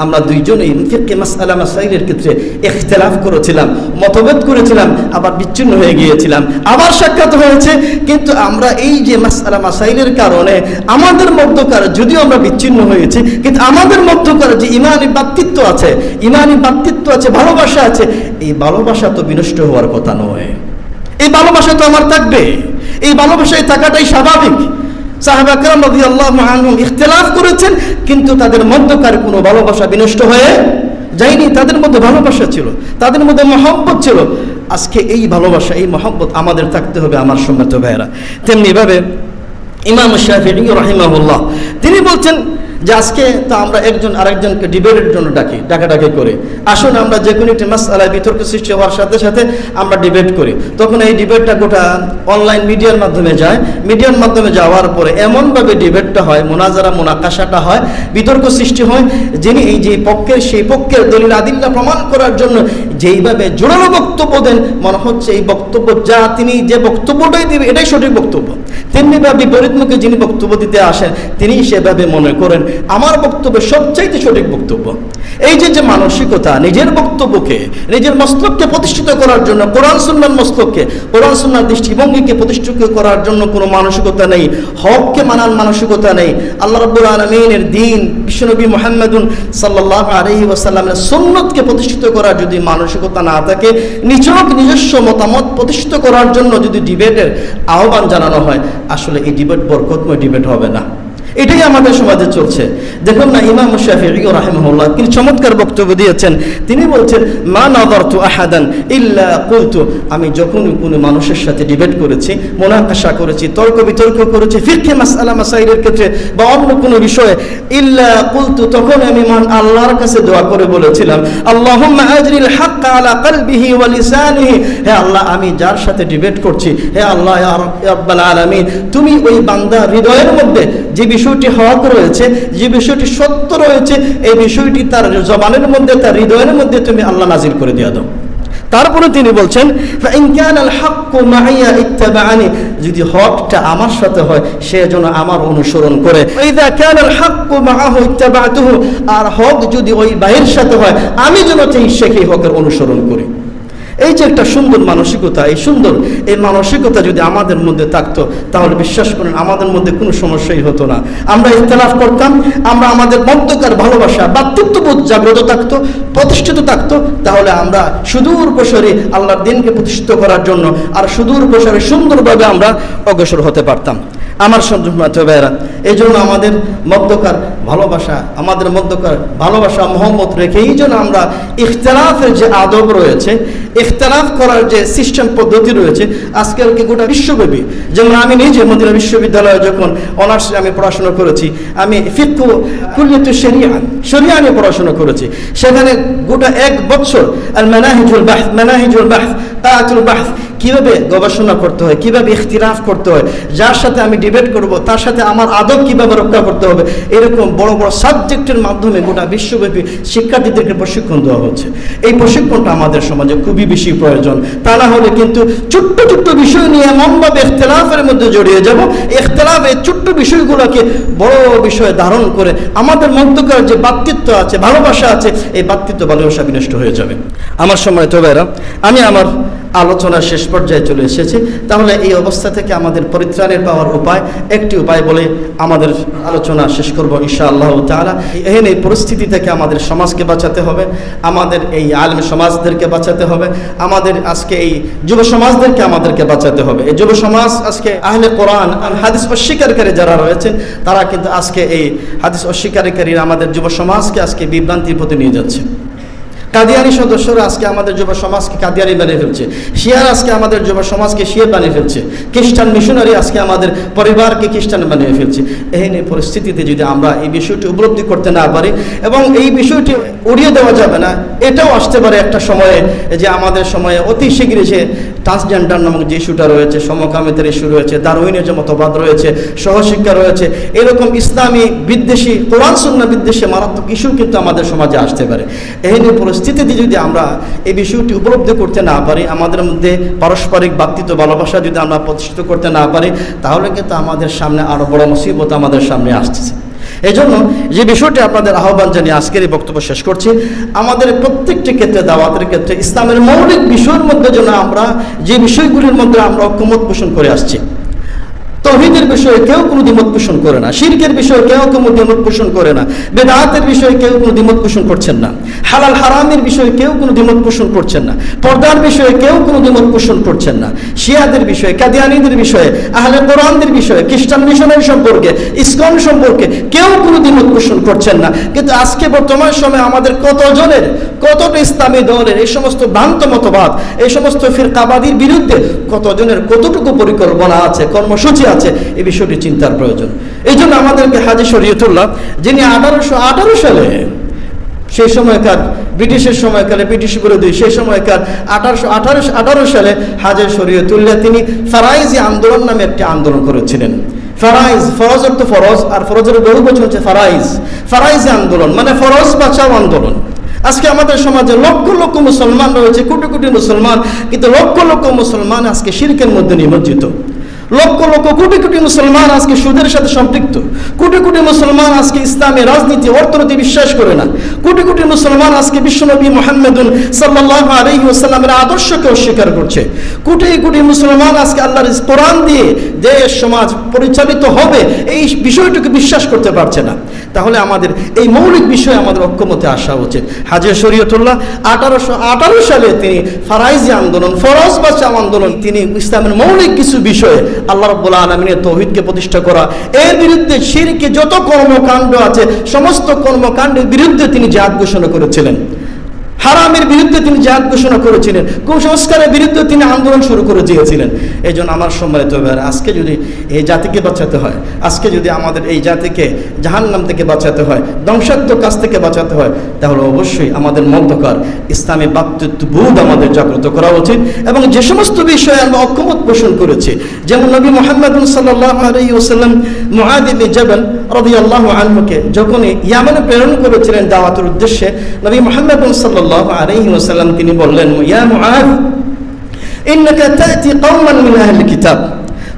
আমরা দুইজনেই ফিকহি মাসআলা মাসাইলের ক্ষেত্রে ইখতিলাফ করেছিলাম, মতভেদ করেছিলাম, আবার বিচ্ছিন্ন হয়ে গিয়েছিলাম, আবার সাক্ষাৎ হয়েছে। কিন্তু আমরা এই যে মাসআলা মাসাইলের কারণে আমাদের মধ্যকার, যদিও আমরা বিচ্ছিন্ন হয়েছি, কিন্তু আমাদের মধ্যকার যে ইমানি ভ্রাতৃত্ব আছে, ভালোবাসা আছে, এই ভালোবাসা তো বিনষ্ট হওয়ার কথা নয়। এই ভালোবাসা তো আমার থাকবে, এই ভালোবাসায় থাকাটাই স্বাভাবিক। সাহাবা কেরাম রাদিয়াল্লাহু আনহুম ইখতিলাফ করেছেন, কিন্তু তাদের মধ্যকার কোনো ভালোবাসা বিনষ্ট হয়ে যায়নি। তাদের মধ্যে ভালোবাসা ছিল, তাদের মধ্যে মহব্বত ছিল। আজকে এই ভালোবাসা, এই মহব্বত আমাদের থাকতে হবে আমার সম্মানিত ভাইয়েরা। তেমনিভাবে ইমাম শাফিঈ রাহিমাহুল্লাহ তিনি বলছেন যে আজকে তো আমরা একজন আরেকজনকে ডিবেটের জন্য ডাকাডাকি করে, আসুন আমরা যে কোনো একটি মাসআলায় বিতর্ক সৃষ্টি হওয়ার সাথে সাথে আমরা ডিবেট করি। তখন এই ডিবেটটা গোটা অনলাইন মিডিয়ার মাধ্যমে যায়। মিডিয়ার মাধ্যমে যাওয়ার পরে এমনভাবে ডিবেটটা হয়, মুনাজারা মুনাকাশাটা হয়, বিতর্ক সৃষ্টি হয়, যিনি এই যে পক্ষের সেই পক্ষের দলিল আদিল্লা প্রমাণ করার জন্য যেইভাবে জোরালো বক্তব্য দেন, মনে হচ্ছে এই বক্তব্য যা তিনি যে বক্তব্যটাই দিবে এটাই সঠিক বক্তব্য। তেমনিভাবে বিপরীতমুখী যিনি বক্তব্য দিতে আসেন তিনি সেভাবে মনে করেন আমার বক্তব্য সবচাইতে সঠিক বক্তব্য। এই যে মানসিকতা, নিজের বক্তব্যকে, নিজের মস্তককে প্রতিষ্ঠিত করার জন্য, কোরআন সুন্নাহর মস্তককে, কোরআন সুন্নাহর দৃষ্টিভঙ্গিকে প্রতিষ্ঠিত করার জন্য কোনো মানসিকতা নেই, হককে মানার মানসিকতা নেই। আল্লাহ রাব্বুল আলামিনের দ্বীন, বিশ্বনবী মুহাম্মদুন সাল্লাল্লাহু আলাইহি ওয়াসাল্লামের সুন্নতকে প্রতিষ্ঠিত করার যদি মানসিকতা না থাকে, নিজস্ব মতামত প্রতিষ্ঠিত করার জন্য যদি ডিবেটের আহ্বান জানানো হয়, আসলে এই ডিবেট বরকতময় ডিবেট হবে না। এটাই আমাদের সমাজে চলছে। দেখুন না, ইমাম শাফিঈ রাহিমাহুল্লাহ তিনি চমৎকার বক্তব্য দিয়েছেন। তিনি বলছেন, মা নাযারতু আহাদান ইল্লা কুলতু। আমি যখন কোনো মানুষের সাথে ডিবেট করেছি, মুনাকাশা করেছি, তর্ক বিতর্ক করেছি ফিকহি মাসআলা মাসাইলের ক্ষেত্রে বা অন্য কোনো বিষয়ে, ইল্লা কুলতু, তখন আমি আল্লাহর কাছে দোয়া করে বলেছিলাম, আল্লাহুম্মা আজরিল হাক্কা আলা কলবিহি ওয়া লিসানিহি। হে আল্লাহ, আমি যার সাথে ডিবেট করছি, হে আল্লাহ ইয়া রাব্বাল আলামিন, তুমি ওই বান্দার হৃদয়ের মধ্যে যে বিষয়টি হক রয়েছে, যে বিষয়টি সত্য রয়েছে, এই বিষয়টি তার জবানের মধ্যে, তার হৃদয়ের মধ্যে তুমি আল্লাহ নাজিল করে দিয়ে দাও। তারপরে তিনি বলছেন, ফাইন কানাল হাক্কু মাইয়া ইত্তাবাআনি, যদি হকটা আমার সাথে হয় সে যেন আমার অনুসরণ করে। ইযা কানাল হাক্কু মাআহু ইত্তাবাতুহু, আর হক যদি ওই ভাইয়ের সাথে হয় আমি যেন সেই হকের অনুসরণ করি। এই যে একটা সুন্দর মানসিকতা, এই মানসিকতা যদি আমাদের মধ্যে থাকতো, তাহলে বিশ্বাস করেন আমাদের মধ্যে কোনো সমস্যাই হতো না। আমরা ইখতিলাফ করতাম, আমরা আমাদের মধ্যকার ভালোবাসা, ভ্রাতৃত্ববোধ জাগ্রত থাকতো, প্রতিষ্ঠিত থাকতো, তাহলে আমরা সুদূর প্রসারী আল্লাহর দিনকে প্রতিষ্ঠিত করার জন্য আর সুদূর প্রসারী সুন্দরভাবে আমরা অগ্রসর হতে পারতাম। আমার সন্তুষ্ট ভাইয়েরা, এই জন্য আমাদের মধ্যকার ভালোবাসা মহব্বত রেখে এই জন্য আমরা ইখতিলাফের যে আদব রয়েছে, ইখতিলাফ করার যে সিস্টেম পদ্ধতি রয়েছে, আজকালকে গোটা বিশ্বব্যাপী, যেমন আমি নিজে মদিনা বিশ্ববিদ্যালয়ে যখন অনার্সে আমি পড়াশোনা করেছি, আমি ফিকহ কুল্লিয়াতুশ শরিয়া নিয়ে পড়াশোনা করেছি। সেখানে গোটা 1 বছর আল মানাহিজুল বাহথ তাআতুল বাহথ, কিভাবে গবেষণা করতে হয়, কিভাবে ইখতিলাফ করতে হয়, যার সাথে আমি ডিবেট করব তার সাথে আমার আদব কিভাবে রক্ষা করতে হবে, এরকম বড় বড় সাবজেক্টের মাধ্যমে গোটা বিশ্বব্যাপী শিক্ষার্থীদেরকে প্রশিক্ষণ দেওয়া হচ্ছে। এই প্রশিক্ষণটা আমাদের সমাজে খুবই বেশি প্রয়োজন। তা না হলে কিন্তু ছোট্ট ছোট্ট বিষয় নিয়ে এমনভাবে ইখতিলাফের মধ্যে জড়িয়ে যাব, ইখতিলাফ এই ছোট্ট বিষয়গুলোকে বড় বিষয়ে ধারণ করে আমাদের মধ্যকার যে ভ্রাতৃত্ব আছে, ভালোবাসা আছে, এই ভ্রাতৃত্ব ভালোবাসা বিনষ্ট হয়ে যাবে। আমার সময় তো ভাইরা, আমি আমার আলোচনার শেষ পর্যায়ে চলে এসেছি। তাহলে এই অবস্থা থেকে আমাদের পরিত্রাণের পাওয়ার একটি উপায় বলে আমাদের আলোচনা শেষ করব ইনশাআল্লাহ তাআলা। এই পরিস্থিতি থেকে আমাদের সমাজকে বাঁচাতে হবে, আমাদের এই আলেম সমাজদেরকে বাঁচাতে হবে, আমাদের আজকে এই যুব সমাজদেরকে আমাদেরকে বাঁচাতে হবে। এই যুব সমাজ আজকে আহলে কোরআন হাদিস অস্বীকারী যারা রয়েছেন, তারা কিন্তু আজকে এই হাদিস অস্বীকারীরা আমাদের যুব সমাজকে আজকে বিভ্রান্তির পথে নিয়ে যাচ্ছে। কাদিয়ানি সদস্যরা আজকে আমাদের যুব সমাজকে কাদিয়ানি বানিয়ে ফেলছে, শিয়ার আজকে আমাদের যুব সমাজকে শিয়া বানিয়ে ফেলছে, খ্রিস্টান মিশনারি আজকে আমাদের পরিবারকে খ্রিস্টান বানিয়ে ফেলছে। এই পরিস্থিতিতে যদি আমরা এই বিষয়টি উপলব্ধি করতে না পারি এবং এই বিষয়টি উড়িয়ে দেওয়া যাবে না, এটাও আসতে পারে একটা সময়ে যে আমাদের সময়ে অতি শীঘ্রই যে ট্রান্সজেন্ডার নামক যে ইস্যুটা রয়েছে, সমকামিতার ইস্যু রয়েছে, দারুইনের যে মতবাদ রয়েছে, সহশিক্ষা রয়েছে, এরকম ইসলামী বিদ্বেষী, কোরআন সুন্নাহ বিদ্বেষী মারাত্মক ইস্যু কিন্তু আমাদের সমাজে আসতে পারে। এই পরিস্থিতিতে যদি আমরা এই বিষয়টি উপলব্ধি করতে না পারি, আমাদের মধ্যে পারস্পরিক ভ্রাতৃত্ব ভালোবাসা যদি আমরা প্রতিষ্ঠিত করতে না পারি, তাহলে কিন্তু আমাদের সামনে আরো বড় মুসিবত আমাদের সামনে আসতেছে। এই জন্য যে বিষয়টি আপনাদের আহ্বান জানিয়ে আজকের এই বক্তব্য শেষ করছি, আমাদের প্রত্যেকটি ক্ষেত্রে, দাওয়াতের ক্ষেত্রে ইসলামের মৌলিক বিষয়ের মধ্যে যেন আমরা যে বিষয়গুলির মধ্যে আমরা ঐক্যমত পোষণ করে আসছি, তাওহীদের বিষয়ে কেউ কোনো দ্বিমত পোষণ করে না, শিরকের বিষয়ে কেউ কোনো দ্বিমত পোষণ করে না, বেদাতের বিষয়ে কেউ কোনো দ্বিমত পোষণ করছেন না, হালাল হারামের বিষয়ে কেউ কোনো দ্বিমত পোষণ করছেন না, পর্দার বিষয়ে কেউ কোনো দ্বিমত পোষণ করছেন না, শিয়াদের বিষয়ে, কাদিয়ানীদের বিষয়ে, আহলে কোরআনদের বিষয়ে, খ্রিস্টান মিশনারি সম্পর্কে, ইসকন সম্পর্কে কেউ কোনো দ্বিমত পোষণ করছেন না। কিন্তু আজকে বর্তমান সময়ে আমাদের কতটা ইসলামী দলের এই সমস্ত ভ্রান্ত মতবাদ, এই সমস্ত ফিরকাবাদীর বিরুদ্ধে কতজনের কতটুকু পরিকল্পনা আছে, কর্মসূচি আছে, এই বিষয়টি চিন্তার প্রয়োজন। এই জন্য আমাদেরকে হাজী শরীয়তুল্লাহ, যিনি 1818 সালে, সেই সময়কার ব্রিটিশের সময়কালে, ব্রিটিশ বিরোধী সেই সময়কার 1818 সালে হাজী শরীয়তুল্লাহ তিনি ফারাইজি আন্দোলন নামে একটি আন্দোলন করেছিলেন। ফরজ অর্থ ফরজ, আর ফরজের বহু বচন হচ্ছে ফারাইজি আন্দোলন, মানে ফরজ বাঁচাও আন্দোলন। আজকে আমাদের সমাজে লক্ষ লক্ষ মুসলমান রয়েছে, কোটি কোটি মুসলমান, কিন্তু লক্ষ লক্ষ মুসলমান আজকে শিরকের মধ্যে নিমজ্জিত, লক্ষ লক্ষ কোটি কোটি মুসলমান আজকে সুদের সাথে সম্পৃক্ত, কোটি কোটি মুসলমান আজকে ইসলামী রাজনীতি অর্থনীতি বিশ্বাস করে না, কোটি কোটি মুসলমান আজকে বিশ্বনবী মুহাম্মদুন সাল্লাল্লাহু আলাইহি ওয়াসাল্লামের আদর্শকে অস্বীকার করছে, কোটি কোটি মুসলমান আজকে আল্লাহর কোরআন দিয়ে দেশ সমাজ পরিচালিত হবে এই বিষয়টুকু বিশ্বাস করতে পারছে না। তাহলে আমাদের এই মৌলিক বিষয়ে আমাদের ঐক্যমতে আসা উচিত। হাজী শরীয়তুল্লাহ 1818 সালে তিনি ফারাইজি আন্দোলন, ফরজ বাঁচাও আন্দোলন, তিনি ইসলামের মৌলিক কিছু বিষয়ে আল্লাহ রাব্বুল আলামিনের তাওহীদকে প্রতিষ্ঠা করা, এর বিরুদ্ধে শিরকে যত কর্মকাণ্ড আছে সমস্ত কর্মকাণ্ডের বিরুদ্ধে তিনি জিহাদ ঘোষণা করেছিলেন, হারামের বিরুদ্ধে তিনি জিহাদ ঘোষণা করেছিলেন, কুসংস্কারের বিরুদ্ধে তিনি আন্দোলন শুরু করে দিয়েছিলেন। এই জন্য আমার সম্মানিত ভাইরা, আজকে যদি এই জাতিকে বাঁচাতে হয়, আজকে যদি আমাদের এই জাতিকে জাহান্নাম থেকে বাঁচাতে হয়, ধ্বংসাত্মক কাজ থেকে বাঁচাতে হয়, তাহলে অবশ্যই আমাদের মধ্যকার ইসলামী ভ্রাতৃত্ববোধ আমাদের জাগ্রত করা উচিত। এবং যে সমস্ত বিষয়ে আমরা ঐক্যমত পোষণ করেছি, যেমন নবী মুহাম্মদ সাল্লাল্লাহু আলাইহি ওয়াসাল্লাম মুআয ইবনে জাবাল রাদিয়াল্লাহু আনহুকে যখন ইয়ামানে প্রেরণ করেছিলেন দাওয়াতের উদ্দেশ্যে, নবী মুহাম্মদ সাল্লাল্লাহু আলাইহি ওয়াসাল্লাম তিনি বললেন, ইয়া মুআয ইন্নাকা তা'তি কওমান মিন আহলিল কিতাব,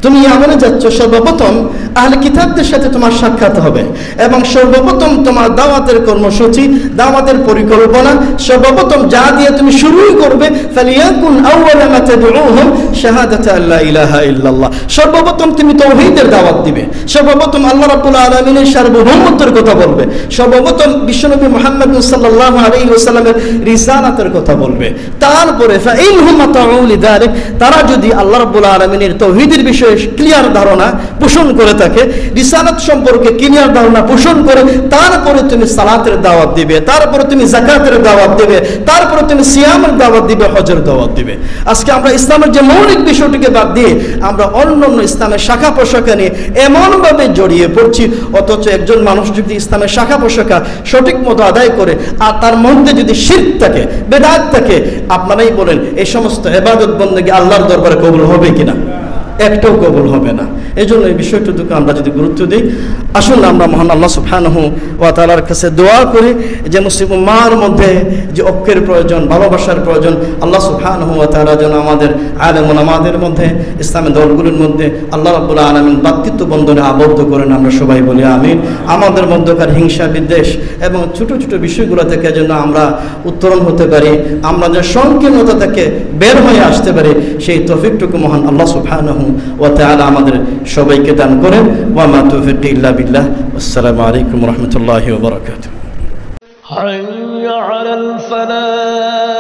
তুমি ইয়ামানে যাচ্ছ, সর্বপ্রথম আহলে কিতাবদের সাথে তোমার সাক্ষাৎ হবে এবং সর্বপ্রথম তোমার দাওয়াতের কর্মসূচি, দাওয়াতের পরিকল্পনা সর্বপ্রথম যা দিয়ে তুমি শুরুই করবে, ফালিয়াকুন আউওয়ালা মা তাদউহুম শাহাদাতু আল্লা ইলাহা ইল্লাল্লাহ। সর্বপ্রথম তুমি তাওহীদের দাওয়াত দিবে, সর্বপ্রথম আল্লাহ রাব্বুল আলামিনের সার্বভৌমত্বের কথা বলবে, সর্বপ্রথম বিশ্বনবী মুহাম্মদ সাল্লাল্লাহু আলাইহি ওয়াসাল্লামের রিসালাতের কথা বলবে। তারপরে ফাইনহুম আতাউ লিযালিক, তারা যদি আল্লাহ রাব্বুল আলামিনের তাওহীদের বিষয়ে ক্লিয়ার ধারণা পোষণ করে থাকে, রিসালাত সম্পর্কে ক্লিয়ার ধারণা পোষণ করে, তারপরে তুমি সালাতের দাওয়াত দিবে, তারপরে তুমি যাকাতের দাওয়াত দিবে, তারপরে তুমি সিয়ামের দাওয়াত দিবে, হজের দাওয়াত দিবে। আজকে আমরা ইসলামের যে মৌলিক বিষয়টিকে বাদ দিয়ে আমরা অন্যান্য ইসলামের শাখা প্রশাখা নিয়ে এমনভাবে জড়িয়ে পড়ছি, অথচ একজন মানুষ যদি ইসলামের শাখা প্রশাখা সঠিক মতো আদায় করে আর তার মধ্যে যদি শিরক থাকে, বেদাত থাকে, আপনারাই বলেন এই সমস্ত ইবাদত বন্দেগী আল্লাহর দরবারে কবুল হবে কিনা? একটাও কবুল হবে না। এই জন্য এই বিষয়টুকুকে আমরা যদি গুরুত্ব দিই, আসুন আমরা মহান আল্লাহ সুবহানাহু ওয়া তাআলার কাছে দোয়া করি যে মুসলিম উম্মাহর মধ্যে যে ঐক্যের প্রয়োজন, ভালোবাসার প্রয়োজন, আল্লাহ সুবহানাহু ওয়া তাআলা যেন আমাদের আলেম ওলামাদের মধ্যে, ইসলামের দলগুলোর মধ্যে আল্লাহ রাব্বুল আলামিন ভ্রাতৃত্ব বন্ধনে আবদ্ধ করেন। আমরা সবাই বলি আমিন। আমাদের মধ্যকার হিংসা বিদ্বেষ এবং ছোট ছোট বিষয়গুলো থেকে যেন আমরা উত্তরণ হতে পারি, আমরা যে সংকীর্ণতা থেকে বের হয়ে আসতে পারি, সেই তৌফিকটুকু মহান আল্লাহ সুবহানাহু ওয়া তাআলা আমাদের সবাইকে দান করেন। ওয়া মা তাওফীকি ইল্লা বিল্লাহ। আসসালামু আলাইকুম ওয়া রাহমাতুল্লাহি ওয়া বারাকাতুহু। হাইয়া আলাল ফালাহ।